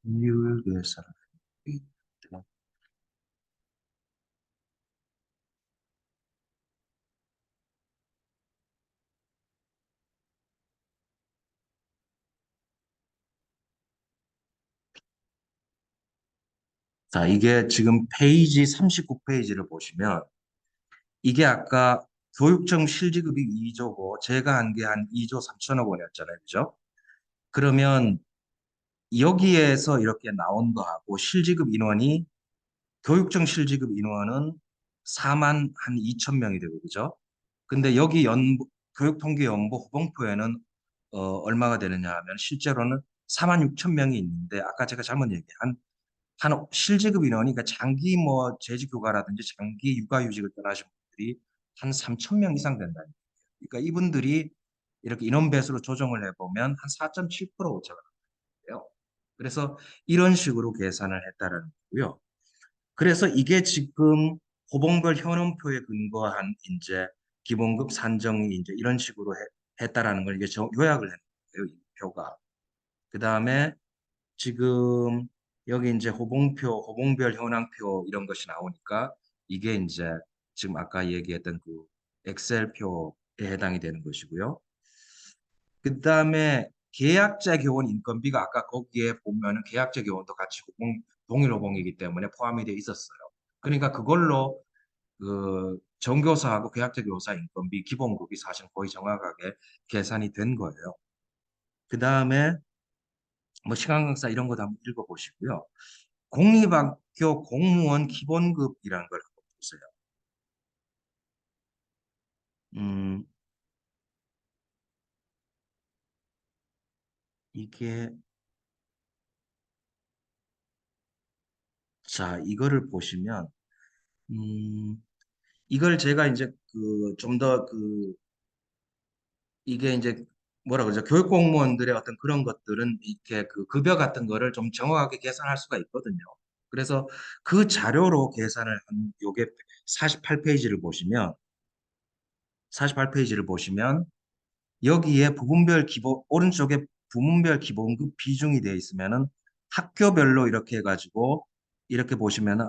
비율 계산. 자, 이게 지금 페이지 39페이지를 보시면 이게 아까 교육청 실지급이 2조고 제가 한 게 한 2조 3천억 원이었잖아요. 그죠? 그러면 여기에서 이렇게 나온 거하고 실지급 인원이 교육청 실지급 인원은 4만 한 2천 명이 되고 그죠? 근데 여기 교육통계연부 후봉표에는 얼마가 되느냐 하면 실제로는 4만 6천 명이 있는데 아까 제가 잘못 얘기한 한 실지급 인원이 그러니까 장기 뭐 재직 휴가라든지 장기 육아휴직을 떠나신 분들이 한 3천 명 이상 된다는 거예요. 그러니까 이분들이 이렇게 인원 배수로 조정을 해보면 한 4.7% 오차가 나요. 그래서 이런 식으로 계산을 했다라는 거고요. 그래서 이게 지금 호봉별 현원표에 근거한 이제 기본급 산정이 이제 이런 식으로 했다라는 걸 이게 요약을 했는 거예요. 이 표가. 그 다음에 지금 여기 이제 호봉별 현황표 이런 것이 나오니까 이게 이제 지금 아까 얘기했던 그 엑셀표에 해당이 되는 것이고요. 그다음에 계약자 교원 인건비가 아까 거기에 보면은 계약자 교원도 같이 동일 호봉이기 때문에 포함이 돼 있었어요. 그러니까 그걸로 그 정교사하고 계약자 교사 인건비 기본급이 사실 거의 정확하게 계산이 된 거예요. 그다음에 뭐 시간 강사 이런 것도 한번 읽어보시고요. 공립학교 공무원 기본급이라는 걸 한번 보세요. 음, 이게 자 이거를 보시면 이걸 제가 이제 그 좀 더 그 이게 이제 뭐라 그러죠? 교육 공무원들의 어떤 그런 것들은 이렇게 그 급여 같은 거를 좀 정확하게 계산할 수가 있거든요. 그래서 그 자료로 계산을 한 요게 48페이지를 보시면 48페이지를 보시면 여기에 부분별 기본 오른쪽에 부문별 기본급 비중이 되어 있으면은 학교별로 이렇게 해가지고 이렇게 보시면은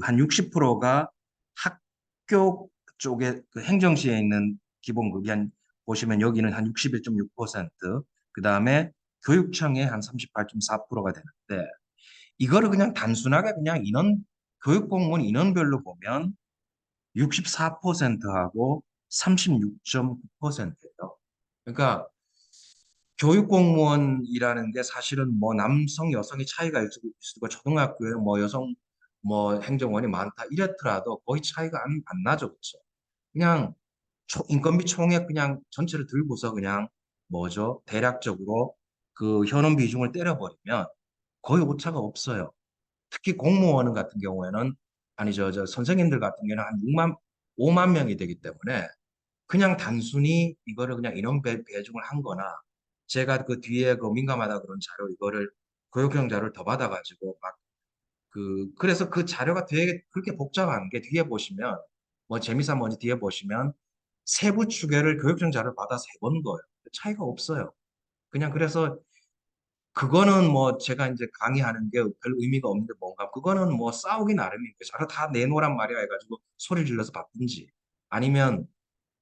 한 60%가 학교 쪽에 그 행정시에 있는 기본급이 한 보시면 여기는 한 61.6%, 그 다음에 교육청에 한 38.4%가 되는데 이거를 그냥 단순하게 그냥 교육공무원 인원별로 보면 64%하고 36.9%예요. 그러니까 교육 공무원이라는 게 사실은 뭐 남성 여성의 차이가 있을 수도 있고 초등학교에 뭐 여성 뭐 행정원이 많다 이랬더라도 거의 차이가 안 나죠. 그렇죠? 그냥 인건비 총액 그냥 전체를 들고서 그냥 뭐죠? 대략적으로 그 현원 비중을 때려버리면 거의 오차가 없어요. 특히 공무원 같은 경우에는 아니죠. 저 선생님들 같은 경우는 한 5만 명이 되기 때문에 그냥 단순히 이거를 그냥 인원 배중을 한 거나 제가 그 뒤에 그 민감하다 그런 자료 이거를 교육형 자료를 더 받아가지고 막 그래서 그 자료가 되게 그렇게 복잡한 게 뒤에 보시면 뭐 재미삼아 뭐지 뒤에 보시면 세부 추계를 교육청 자료를 받아서 해본 거예요. 차이가 없어요. 그냥 그래서 그거는 뭐 제가 이제 강의하는 게 별 의미가 없는데 뭔가 그거는 뭐 싸우기 나름이니까 자료 다 내놓으란 말이야 해가지고 소리 질러서 받든지 아니면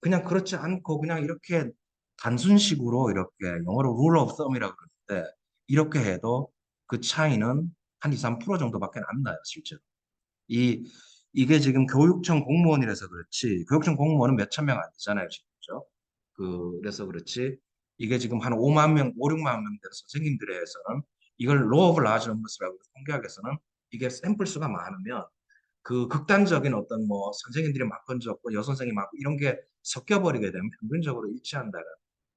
그냥 그렇지 않고 그냥 이렇게 단순식으로 이렇게 영어로 rule of thumb이라고 그러는데 이렇게 해도 그 차이는 한 2, 3% 정도밖에 안 나요, 실제로. 이, 이게 지금 교육청 공무원이라서 그렇지, 교육청 공무원은 몇천 명 안 되잖아요, 지금. 그죠? 그래서 그렇지, 이게 지금 한 5만 명, 5, 6만 명 되는 선생님들에서는 이걸 law of large numbers라고 통계학에서는 이게 샘플 수가 많으면 그 극단적인 어떤 뭐 선생님들이 막 건졌고 여선생이 막 이런 게 섞여버리게 되면 평균적으로 일치한다는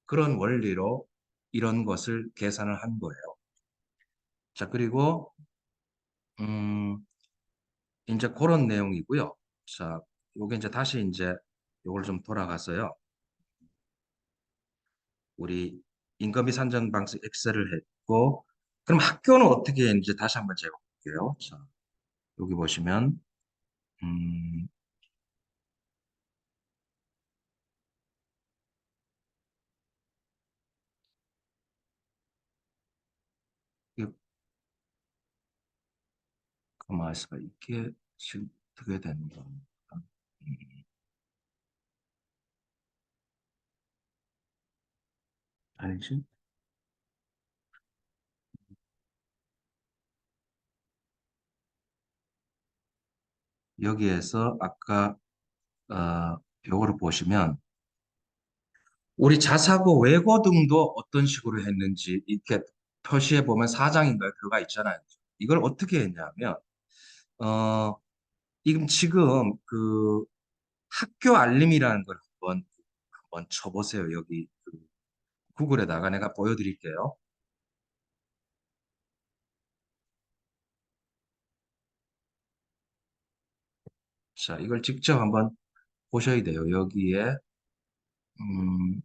그런 원리로 이런 것을 계산을 한 거예요. 자, 그리고 음, 이제 그런 내용이고요. 자, 요게 이제 다시 이제 요걸 좀 돌아가서요. 우리 인건비 산정 방식 엑셀을 했고, 그럼 학교는 어떻게 이제 다시 한번 제가 볼게요. 자, 여기 보시면 음, 이게 가만 있어봐. 이게 지금 어떻게 되는 겁니까? 음, 아니지? 여기에서 아까 요거를 보시면 우리 자사고 외고 등도 어떤 식으로 했는지 이렇게 표시해 보면 사장인가요? 들어가 있잖아요. 이걸 어떻게 했냐면 어 지금 그 학교 알림이라는 걸 한번 쳐보세요. 여기 그 구글에다가 내가 보여드릴게요. 자, 이걸 직접 한번 보셔야 돼요. 여기에 음,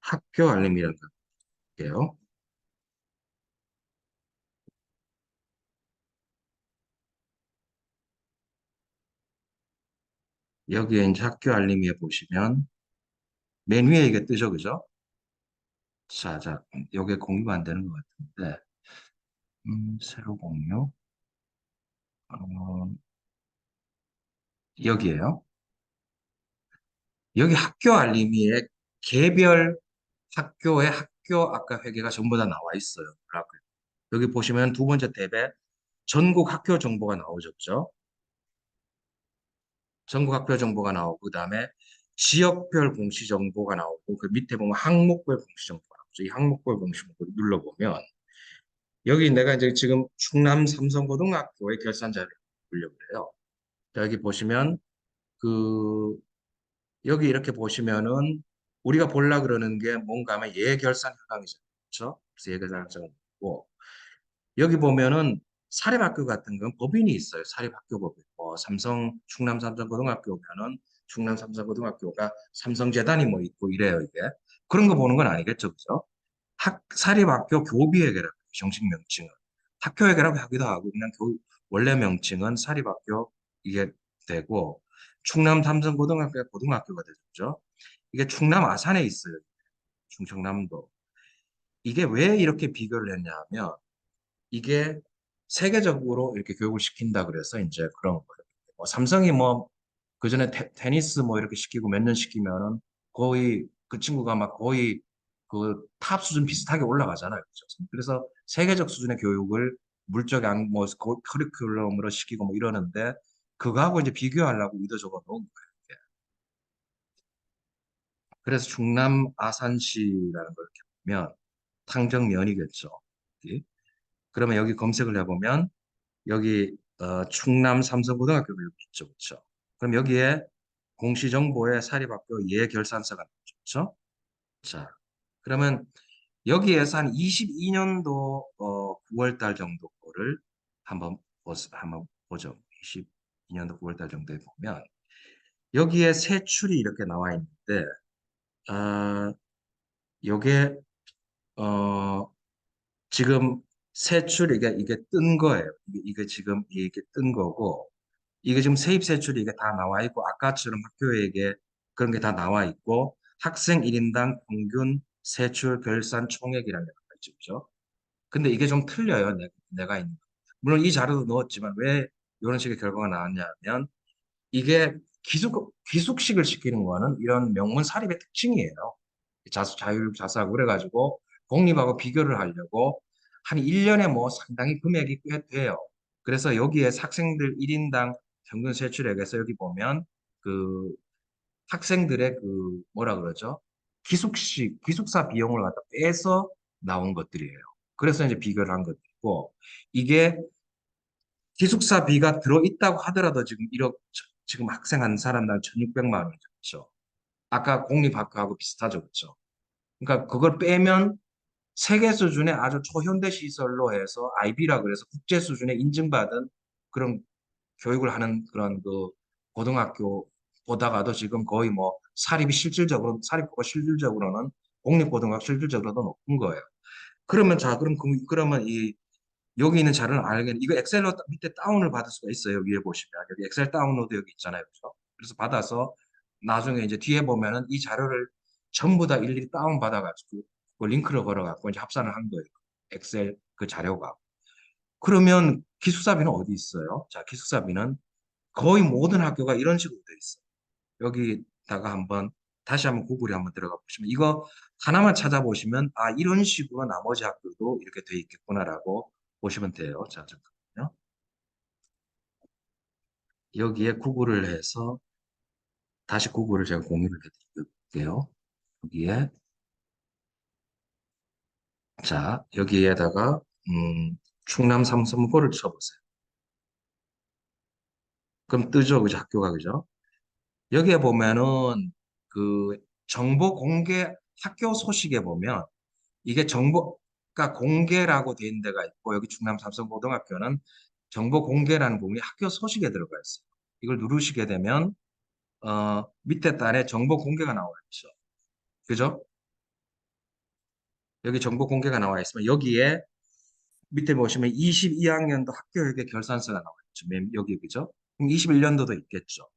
학교 알림이라는 거예요. 여기에 이제 학교 알림에 보시면 맨 위에 이게 뜨죠, 그죠? 자, 여기에 공유가 안 되는 것 같은데, 새로 공유. 어, 여기에요. 여기 학교 알림이에 개별 학교의 학교 아까 회계가 전부 다 나와 있어요. 그래갖고 여기 보시면 두 번째 탭에 전국 학교 정보가 나오죠. 그죠? 전국 학교 정보가 나오고 그다음에 지역별 공시 정보가 나오고 그 밑에 보면 항목별 공시 정보가 나오죠. 이 항목별 공시 정보를 눌러보면 여기 내가 이제 지금 충남 삼성고등학교의 결산자를 보려고 그래요. 자, 여기 보시면 그 여기 이렇게 보시면은 우리가 보려 그러는 게 뭔가 하면 예결산 현황이죠. 그렇죠? 그래서 예결산 현황이고 여기 보면은 사립학교 같은 건 법인이 있어요. 사립학교 법인. 뭐 삼성 충남 삼성고등학교면은 충남 삼성고등학교가 삼성재단이 뭐 있고 이래요 이게. 그런 거 보는 건 아니겠죠, 그죠? 사립학교 교비회계라고 해요, 정식 명칭은. 학교회계라고 하기도 하고 그냥 원래 명칭은 사립학교 이게 되고 충남 삼성고등학교가 고등학교가 되죠. 이게 충남 아산에 있어요. 충청남도. 이게 왜 이렇게 비교를 했냐면 이게 세계적으로 이렇게 교육을 시킨다 그래서 이제 그런 거예요. 삼성이 뭐 그전에 테니스 뭐 이렇게 시키고 몇 년 시키면은 거의 그 친구가 막 거의 그 탑 수준 비슷하게 올라가잖아요. 그죠? 그래서 세계적 수준의 교육을 물적 뭐 커리큘럼으로 시키고 뭐 이러는데 그거하고 이제 비교하려고 의도적으로 놓은 거예요. 이게. 그래서 충남 아산시라는 걸 이렇게 보면 탕정면이겠죠. 여기. 그러면 여기 검색을 해보면 여기 충남 삼성고등학교가 여기 있죠, 그렇죠? 그럼 여기에 공시정보에 사립학교 예결산서가 나오죠, 그렇죠? 자, 그러면 여기에서 한 22년도 9월 달 정도 거를 한번 보죠. 22년도 9월 달 정도에 보면 여기에 세출이 이렇게 나와 있는데 아, 요게 어, 지금 세출 이게 뜬 거예요. 이게 지금 이게 뜬 거고 이게 지금 세입세출이 이게 다 나와 있고 아까처럼 학교에게 그런 게 다 나와 있고 학생 1인당 평균 세출 결산 총액이라는 게 나와 있죠. 그죠? 근데 이게 좀 틀려요. 내가 있는 거. 물론 이 자료도 넣었지만 왜 이런 식의 결과가 나왔냐면 이게 기숙식을 시키는 거는 이런 명문 사립의 특징이에요. 자율 자사고 그래가지고 공립하고 비교를 하려고 한 1년에 뭐 상당히 금액이 꽤 돼요. 그래서 여기에 학생들 1인당 평균 세출액에서 여기 보면 그 학생들의 그 뭐라 그러죠? 기숙사 비용을 갖다 빼서 나온 것들이에요. 그래서 이제 비교를 한 것들이고 이게 기숙사비가 들어있다고 하더라도 지금 1억 지금 학생 한 사람당 1,600만 원이죠. 그렇죠? 아까 공립학교하고 비슷하죠. 그렇죠? 그러니까 그걸 빼면 세계 수준의 아주 초현대 시설로 해서 IB라 그래서 국제 수준에 인증받은 그런 교육을 하는 그런 그 고등학교 보다가도 지금 거의 뭐 사립고가 실질적으로는 공립고등학교 실질적으로도 높은 거예요. 그러면 자 그러면 이 여기 있는 자료를 알겠는 이거 엑셀로 밑에 다운을 받을 수가 있어요. 위에 보시면 여기 엑셀 다운로드 여기 있잖아요. 그렇죠? 그래서 받아서 나중에 이제 뒤에 보면은 이 자료를 전부 다 일일이 다운 받아가지고 그 링크를 걸어갖고 이제 합산을 한 거예요. 엑셀 그 자료가. 그러면 기숙사비는 어디 있어요? 자, 기숙사비는 거의 모든 학교가 이런 식으로 돼 있어요. 여기다가 다시 한번 구글에 한번 들어가 보시면 이거 하나만 찾아보시면 아 이런 식으로 나머지 학교도 이렇게 돼 있겠구나라고 보시면 돼요. 자, 잠깐만요. 여기에 구글을 해서 다시 구글을 제가 공유를 해드릴게요. 여기에 자 여기에다가 충남 삼성고를 쳐보세요. 그럼 뜨죠, 그죠? 학교가 그죠? 여기에 보면은 그 정보 공개 학교 소식에 보면 이게 정보가 공개라고 돼 있는 데가 있고 여기 충남 삼성고등학교는 정보 공개라는 부분이 학교 소식에 들어가 있어요. 이걸 누르시게 되면 밑에 단에 정보 공개가 나와 있죠. 그죠? 여기 정보 공개가 나와 있으면 여기에 밑에 보시면 22학년도 학교회계 결산서가 나와 있죠. 맨 여기 그죠? 그럼 21년도도 있겠죠.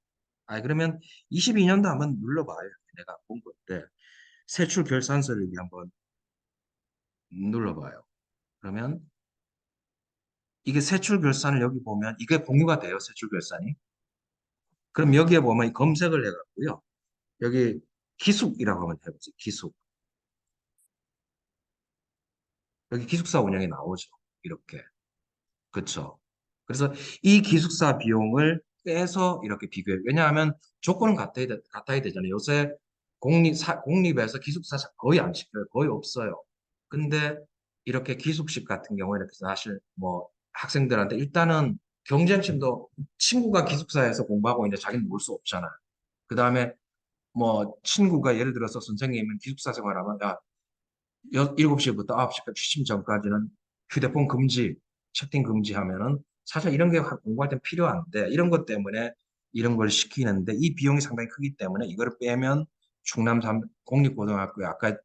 아 그러면 22년도 한번 눌러봐요. 내가 본 건데 세출 결산서를 여기 한번 눌러봐요. 그러면 이게 세출 결산을 여기 보면 이게 공유가 돼요. 세출 결산이. 그럼 여기에 보면 검색을 해갖고요. 여기 기숙이라고 하면 해보세요. 기숙. 여기 기숙사 운영이 나오죠. 이렇게. 그렇죠. 그래서 이 기숙사 비용을 빼서 이렇게 비교해요. 왜냐하면 조건은 같아야 되잖아요. 요새 공립에서 기숙사 거의 안 시켜요. 거의 없어요. 근데 이렇게 기숙식 같은 경우에는 사실 뭐 학생들한테 일단은 경쟁심도 친구가 기숙사에서 공부하고 있는데 자기는 놀 수 없잖아요. 그 다음에 뭐 친구가 예를 들어서 선생님은 기숙사 생활하면 야 7시부터 9시까지 취침 전까지는 휴대폰 금지, 채팅 금지하면은 사실 이런 게 공부할 때 필요한데 이런 것 때문에 이런 걸 시키는데 이 비용이 상당히 크기 때문에 이거를 빼면 충남 공립고등학교에 아까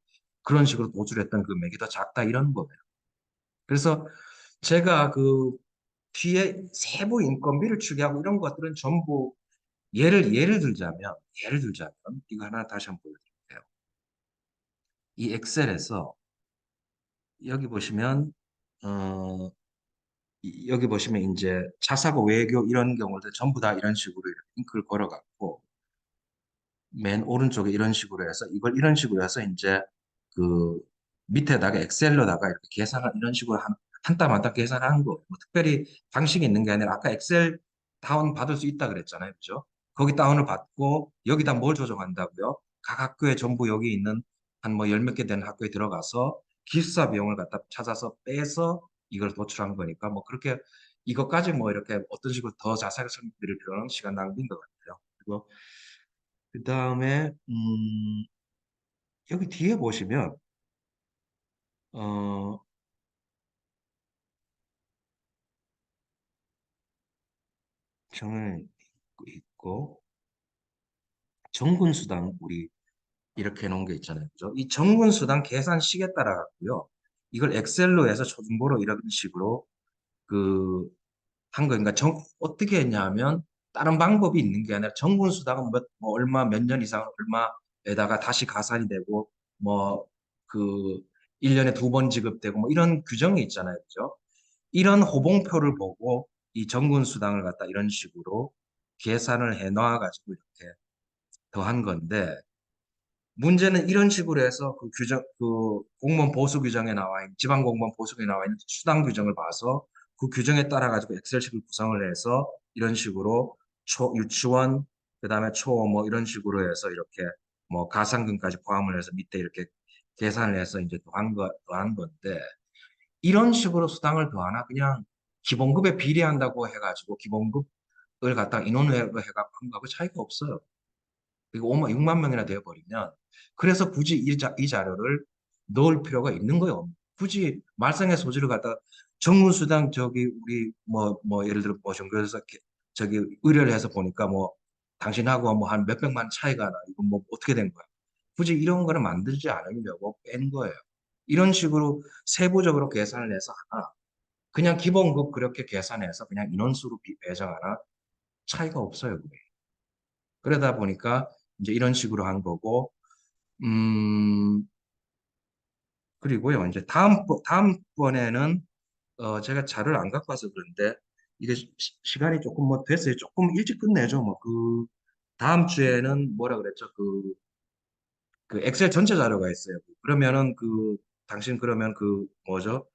그런 식으로 도출했던 금액이 더 작다 이런 거예요. 그래서 제가 그 뒤에 세부 인건비를 추계하고 이런 것들은 전부 예를 들자면 이거 하나 다시 한번 보여드릴게요. 이 엑셀에서 여기 보시면 어, 여기 보시면 이제 자사고 외교 이런 경우들 전부 다 이런 식으로 이렇게 링크를 걸어갖고 맨 오른쪽에 이런 식으로 해서 이걸 이런 식으로 해서 이제 그 밑에다가 엑셀로다가 이렇게 계산을 이런 식으로 한 땀 한 땀 계산하는 거. 뭐 특별히 방식이 있는 게 아니라 아까 엑셀 다운 받을 수 있다 그랬잖아요. 그죠? 거기 다운을 받고 여기다 뭘 조정한다고요? 각 학교에 전부 여기 있는 한 뭐 열 몇 개 되는 학교에 들어가서 기숙사 비용을 갖다 찾아서 빼서 이걸 도출한 거니까 뭐 그렇게 이것까지 뭐 이렇게 어떤 식으로 더 자세하게 설명드릴 필요는 시간 낭비인 것 같아요. 그리고 그 다음에 여기 뒤에 보시면 어 정을 있고 정군수당 우리 이렇게 해놓은 게 있잖아요. 그죠? 이 정군수당 계산식에 따라 갖고요. 이걸 엑셀로 해서 초중고로 이런 식으로 그 한 거. 그러니까 어떻게 했냐면 다른 방법이 있는 게 아니라 정군수당은 뭐 얼마 몇 년 이상 얼마에다가 다시 가산이 되고 뭐 그 1년에 2번 지급되고 뭐 이런 규정이 있잖아요. 그죠? 이런 호봉표를 보고 이 정군수당을 갖다 이런 식으로 계산을 해 놔가지고 이렇게 더한 건데 문제는 이런 식으로 해서 그 공무원 보수 규정에 나와 있는 지방 공무원 보수 규정에 나와 있는 수당 규정을 봐서 그 규정에 따라 가지고 엑셀식을 구성을 해서 이런 식으로 유치원 그다음에 초 뭐 이런 식으로 해서 이렇게 뭐 가상금까지 포함을 해서 밑에 이렇게 계산을 해서 이제 더한 건데 이런 식으로 수당을 더하나 그냥 기본급에 비례한다고 해가지고 기본급을 갖다 인원으로 해갖고 한 거하고 차이가 없어요. 이거 5만, 6만 명이나 되어버리면 그래서 굳이 이 자료를 넣을 필요가 있는 거예요. 굳이 말썽의 소지를 갖다 정무수당 저기 우리 뭐 예를 들어 뭐 정부에서 저기 의뢰를 해서 보니까 뭐 당신하고 뭐 한 몇백만 차이가 나. 이거 뭐 어떻게 된 거야. 굳이 이런 거를 만들지 않으려고 뺀 거예요. 이런 식으로 세부적으로 계산을 해서 하나 그냥 기본급 그렇게 계산해서 그냥 인원수로 배정하나 차이가 없어요. 그게. 그러다 보니까 이제 이런 식으로 한 거고, 음, 그리고요, 이제 다음번에는, 제가 자료를 안 갖고 와서 그런데, 이게 시간이 조금 뭐 됐어요. 조금 일찍 끝내죠. 뭐, 다음 주에는 뭐라 그랬죠? 그 엑셀 전체 자료가 있어요. 그러면은 당신 그러면 뭐죠?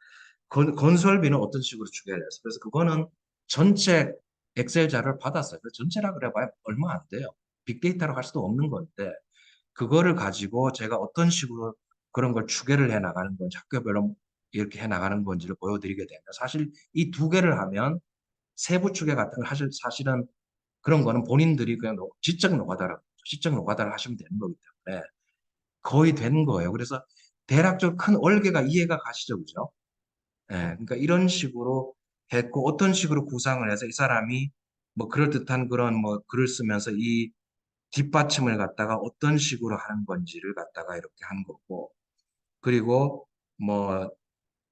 건설비는 어떤 식으로 추계를 했어? 그래서 그거는 전체 엑셀 자료를 받았어요. 그 전체라 그래 봐야 얼마 안 돼요. 빅데이터로 할 수도 없는 건데, 그거를 가지고 제가 어떤 식으로 그런 걸 추계를 해 나가는 건지 학교별로 이렇게 해 나가는 건지를 보여드리게 되면 사실 이 두 개를 하면 세부 추계 같은 걸 사실은 그런 거는 본인들이 그냥 지적 노가다를 하시면 되는 거기 때문에 거의 된 거예요. 그래서 대략적으로 큰 얼개가 이해가 가시죠, 그죠? 예, 그러니까 이런 식으로 했고 어떤 식으로 구상을 해서 이 사람이 뭐 그럴듯한 그런 뭐 글을 쓰면서 이 뒷받침을 갖다가 어떤 식으로 하는 건지를 갖다가 이렇게 한 거고 그리고 뭐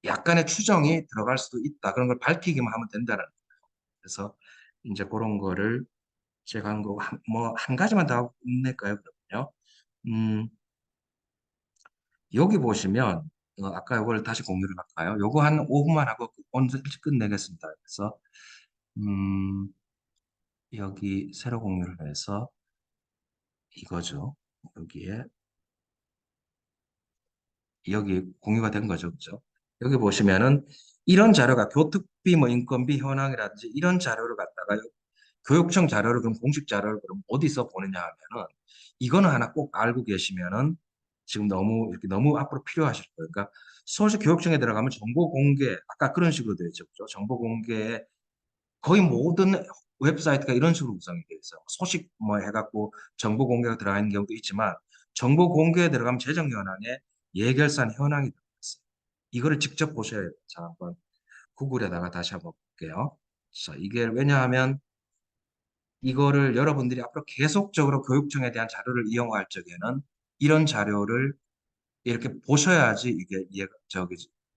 약간의 추정이 들어갈 수도 있다. 그런 걸 밝히기만 하면 된다는 거예요. 그래서 이제 그런 거를 제가 한 거, 뭐 한 가지만 더 낼까요, 그러면요? 음, 여기 보시면 아까 이걸 다시 공유를 할까요? 요거 한 5분만 하고 오늘 일찍 끝내겠습니다. 그래서 음, 여기 새로 공유를 해서 이거죠. 여기에 여기 공유가 된 거죠. 그죠? 여기 보시면은 이런 자료가 교특비 뭐 인건비 현황이라든지 이런 자료를 갖다가 교육청 자료를 그럼 공식 자료를 그럼 어디서 보느냐 하면은 이거는 하나 꼭 알고 계시면은 지금 너무 이렇게 너무 앞으로 필요하실 거예요. 그러니까 서울시 교육청에 들어가면 정보 공개 아까 그런 식으로 되어 있죠. 그죠? 정보 공개에 거의 모든 웹사이트가 이런 식으로 구성이 되어 있어요. 소식 뭐 해갖고 정보 공개가 들어가 있는 경우도 있지만 정보 공개에 들어가면 재정 현황에 예결산 현황이 들어가 있어요. 이거를 직접 보셔야 돼요. 자, 한번 구글에다가 다시 한번 볼게요. 자, 이게 왜냐하면 이거를 여러분들이 앞으로 계속적으로 교육청에 대한 자료를 이용할 적에는 이런 자료를 이렇게 보셔야지 이게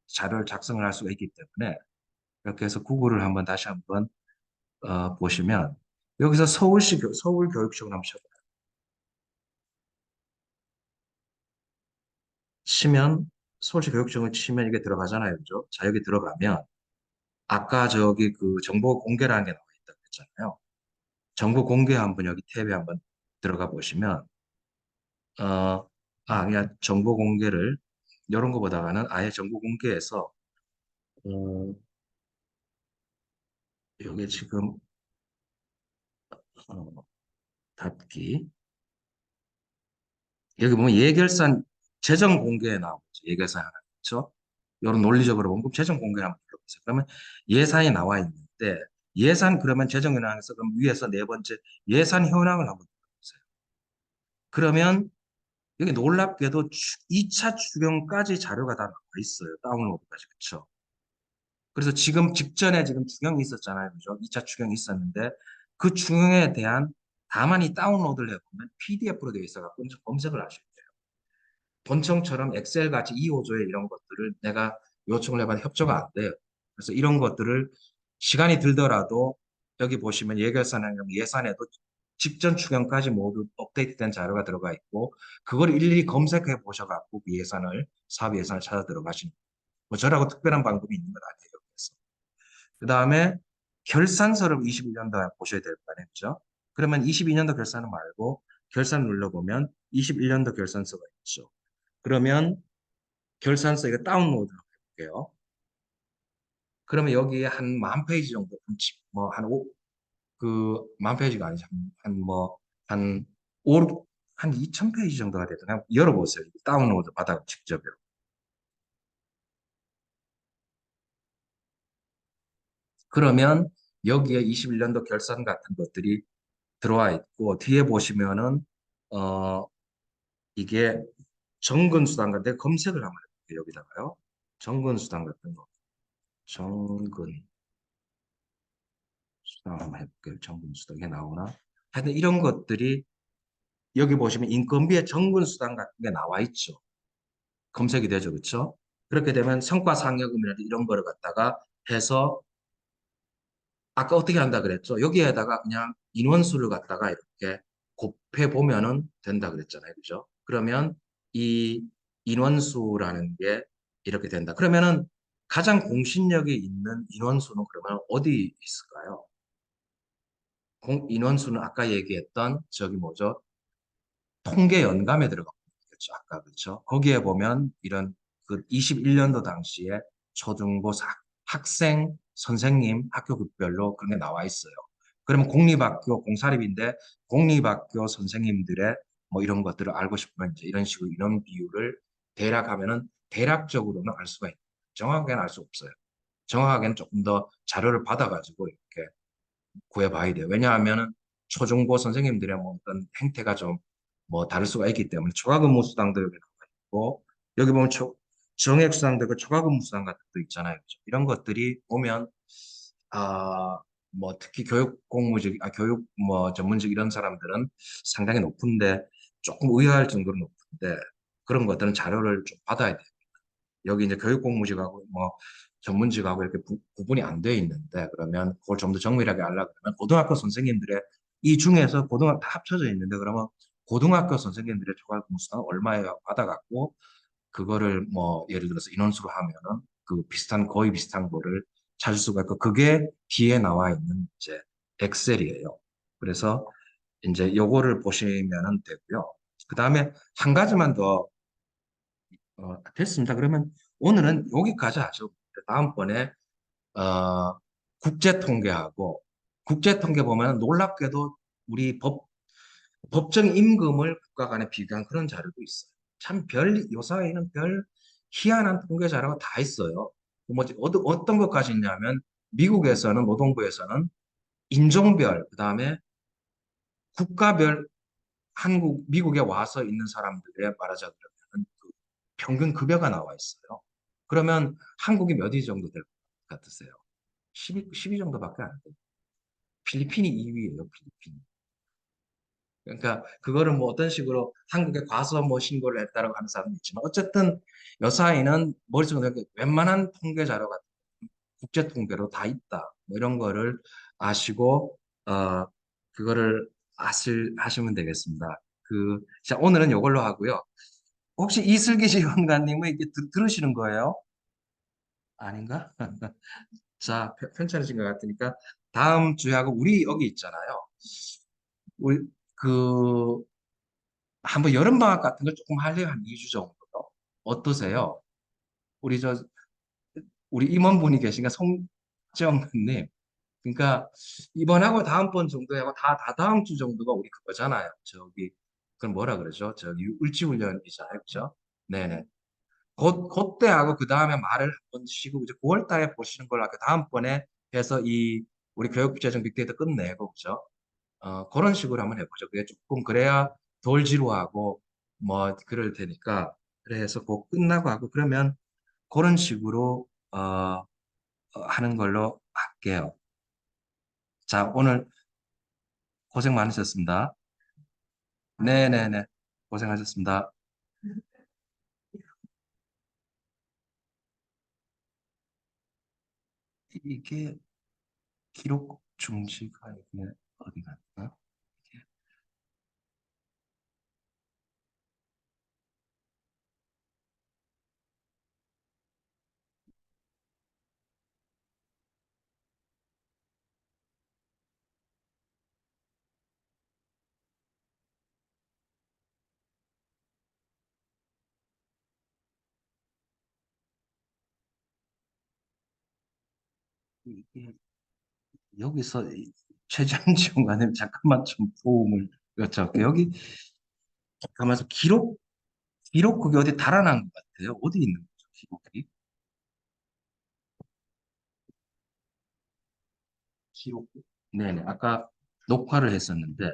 자료를 작성을 할 수가 있기 때문에 이렇게 해서 구글을 한번 다시 한번 보시면 여기서 서울교육청을 한번 치면 서울시 교육청을 치면 이게 들어가잖아요. 그죠? 자, 여기 들어가면 아까 저기 그 정보 공개라는 게 나와 있다고 했잖아요. 정보 공개 한번 여기 탭에 한번 들어가 보시면 그냥 정보 공개를 이런 거보다는 아예 정보 공개에서 어, 여기 지금 어, 닫기 여기 보면 예결산 재정 공개에 나오죠. 예결산 하나 그렇죠? 이런 논리적으로 보면 재정 공개를 한번 들어보세요. 그러면 예산이 나와 있는데 예산 그러면 재정 현황에서 그럼 위에서 네 번째 예산 현황을 한번 들어보세요. 그러면 여기 놀랍게도 2차 추경까지 자료가 다 나와 있어요. 다운로드까지 그렇죠? 그래서 지금 직전에 지금 추경이 있었잖아요. 그죠? 2차 추경이 있었는데 그 추경에 대한 다만 이 다운로드를 해보면 PDF로 되어 있어서 검색을 하셔야 돼요. 본청처럼 엑셀 같이 2호조에 이런 것들을 내가 요청을 해봐도 협조가 안 돼요. 그래서 이런 것들을 시간이 들더라도 여기 보시면 예결산하면 예산에도 직전 추경까지 모두 업데이트된 자료가 들어가 있고 그걸 일일이 검색해 보셔갖고 그 사업 예산을 찾아 들어가시는 뭐 저라고 특별한 방법이 있는 건 아니에요. 그래서 그 다음에 결산서를 21년도 보셔야 될 거 아니에요. 그죠? 그러면 22년도 결산은 말고 결산 눌러보면 21년도 결산서가 있죠. 그러면 결산서 이거 다운로드 해볼게요. 그러면 여기에 한 만 페이지 정도, 만 페이지가 아니죠. 한, 오, 한 2천 페이지 정도가 되도 그냥 열어보세요. 다운로드 받아 직접요. 그러면 여기에 21년도 결산 같은 것들이 들어와 있고, 뒤에 보시면은 어, 이게 정근수당 같은 검색을 한번 해볼게요. 여기다가요. 정근수당 같은 거. 정근수당 한번 해볼게요. 정근수당 이게 나오나? 하여튼 이런 것들이 여기 보시면 인건비의 정근수당 같은 게 나와 있죠. 검색이 되죠. 그렇죠? 그렇게 되면 성과상여금이라든지 이런 거를 갖다가 해서 아까 어떻게 한다 그랬죠? 여기에다가 그냥 인원수를 갖다가 이렇게 곱해 보면은 된다 그랬잖아요. 그죠? 그러면 이 인원수라는 게 이렇게 된다. 그러면은 가장 공신력이 있는 인원수는 그러면 어디 있을까요? 인원수는 아까 얘기했던 저기 뭐죠? 통계 연감에 들어가고 있겠죠. 아까 그렇죠. 거기에 보면 이런 그 21년도 당시에 초중고 학생, 선생님, 학교급별로 그런 게 나와 있어요. 그러면 공립학교 공사립인데 공립학교 선생님들의 뭐 이런 것들을 알고 싶으면 이제 이런 식으로 이런 비율을 대략 하면은 대략적으로는 알 수가 있는 거예요. 정확하게는 알 수 없어요. 정확하게는 조금 더 자료를 받아가지고 이렇게 구해봐야 돼요. 왜냐하면은 초중고 선생님들의 뭐 어떤 행태가 좀 뭐 다를 수가 있기 때문에 초과근무 수당도 여기 나와 있고 여기 보면 정액 수당도 있고 초과근무 수당 같은 것도 있잖아요. 그죠? 이런 것들이 보면 뭐 특히 교육 공무직, 교육 뭐 전문직 이런 사람들은 상당히 높은데 조금 의아할 정도로 높은데 그런 것들은 자료를 좀 받아야 돼요. 여기 이제 교육공무직하고 뭐 전문직하고 이렇게 구분이 안 돼 있는데 그러면 그걸 좀 더 정밀하게 알려고 그러면 고등학교 선생님들의 이 중에서 고등학교 다 합쳐져 있는데 그러면 고등학교 선생님들의 초과근무수당 얼마에 받아갖고 그거를 뭐 예를 들어서 인원수로 하면은 그 비슷한 거의 비슷한 거를 찾을 수가 있고 그게 뒤에 나와 있는 이제 엑셀이에요. 그래서 이제 요거를 보시면은 되고요. 그 다음에 한 가지만 더 됐습니다. 그러면 오늘은 여기까지 하죠. 다음번에 어, 국제통계하고 국제통계 보면 놀랍게도 우리 법정 임금을 국가 간에 비교한 그런 자료도 있어요. 참 요 사회에는 별 희한한 통계 자료가 다 있어요. 뭐지, 어떤 것까지 있냐면 미국에서는 노동부에서는 인종별, 그다음에 국가별 미국에 와서 있는 사람들의 말하자면 그 평균 급여가 나와 있어요. 그러면 한국이 몇 위 정도 될 것 같으세요? 10위 정도밖에 안 돼요. 필리핀이 2위예요, 필리핀. 그러니까 그거를 뭐 어떤 식으로 한국에 과서 뭐 신고를 했다라고 하는 사람도 있지만 어쨌든 여사이는 머릿속에 웬만한 통계 자료가 국제 통계로 다 있다. 뭐 이런 거를 아시고 그거를 하시면 되겠습니다. 자, 오늘은 이걸로 하고요. 혹시 이슬기 지원관님은 이게 들으시는 거예요? 아닌가? 자, 편찮으신 것 같으니까 다음 주에 하고 우리 여기 있잖아요. 우리 그 한번 여름방학 같은 걸 조금 하려고 한 2주 정도. 어떠세요? 우리 우리 임원분이 계신가 송정근님. 그러니까 이번하고 다음번 정도에 하고 다 다음 주 정도가 우리 그거잖아요. 그건 뭐라 그러죠? 저기 을지훈련이잖아요. 그죠? 네네. 그때 하고 그 다음에 말을 한 번 쉬고 이제 9월 달에 보시는 걸로 할게요. 다음번에 해서 우리 교육재정 빅데이터 끝내고 그죠? 그런 식으로 한번 해보죠. 그게 조금 그래야 덜 지루하고 뭐 그럴 테니까 그래서 그 끝나고 하고 그러면 그런 식으로 하는 걸로 할게요. 자, 오늘 고생 많으셨습니다. 네네네. 고생하셨습니다. 이게 기록 중지가 이게 어디 갔나? 이게 여기서 최장지원관님 잠깐만 좀 도움을 요청할게요. 여기 가만서 기록 그게 어디 달아난 것 같아요. 어디 있는 거죠, 기록이? 기록. 네네. 아까 녹화를 했었는데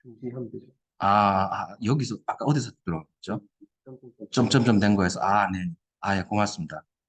중지하면 되죠. 여기서, 아까 어디서 들어갔죠? 점점점 점점점 된 거에서, 네. 예, 고맙습니다.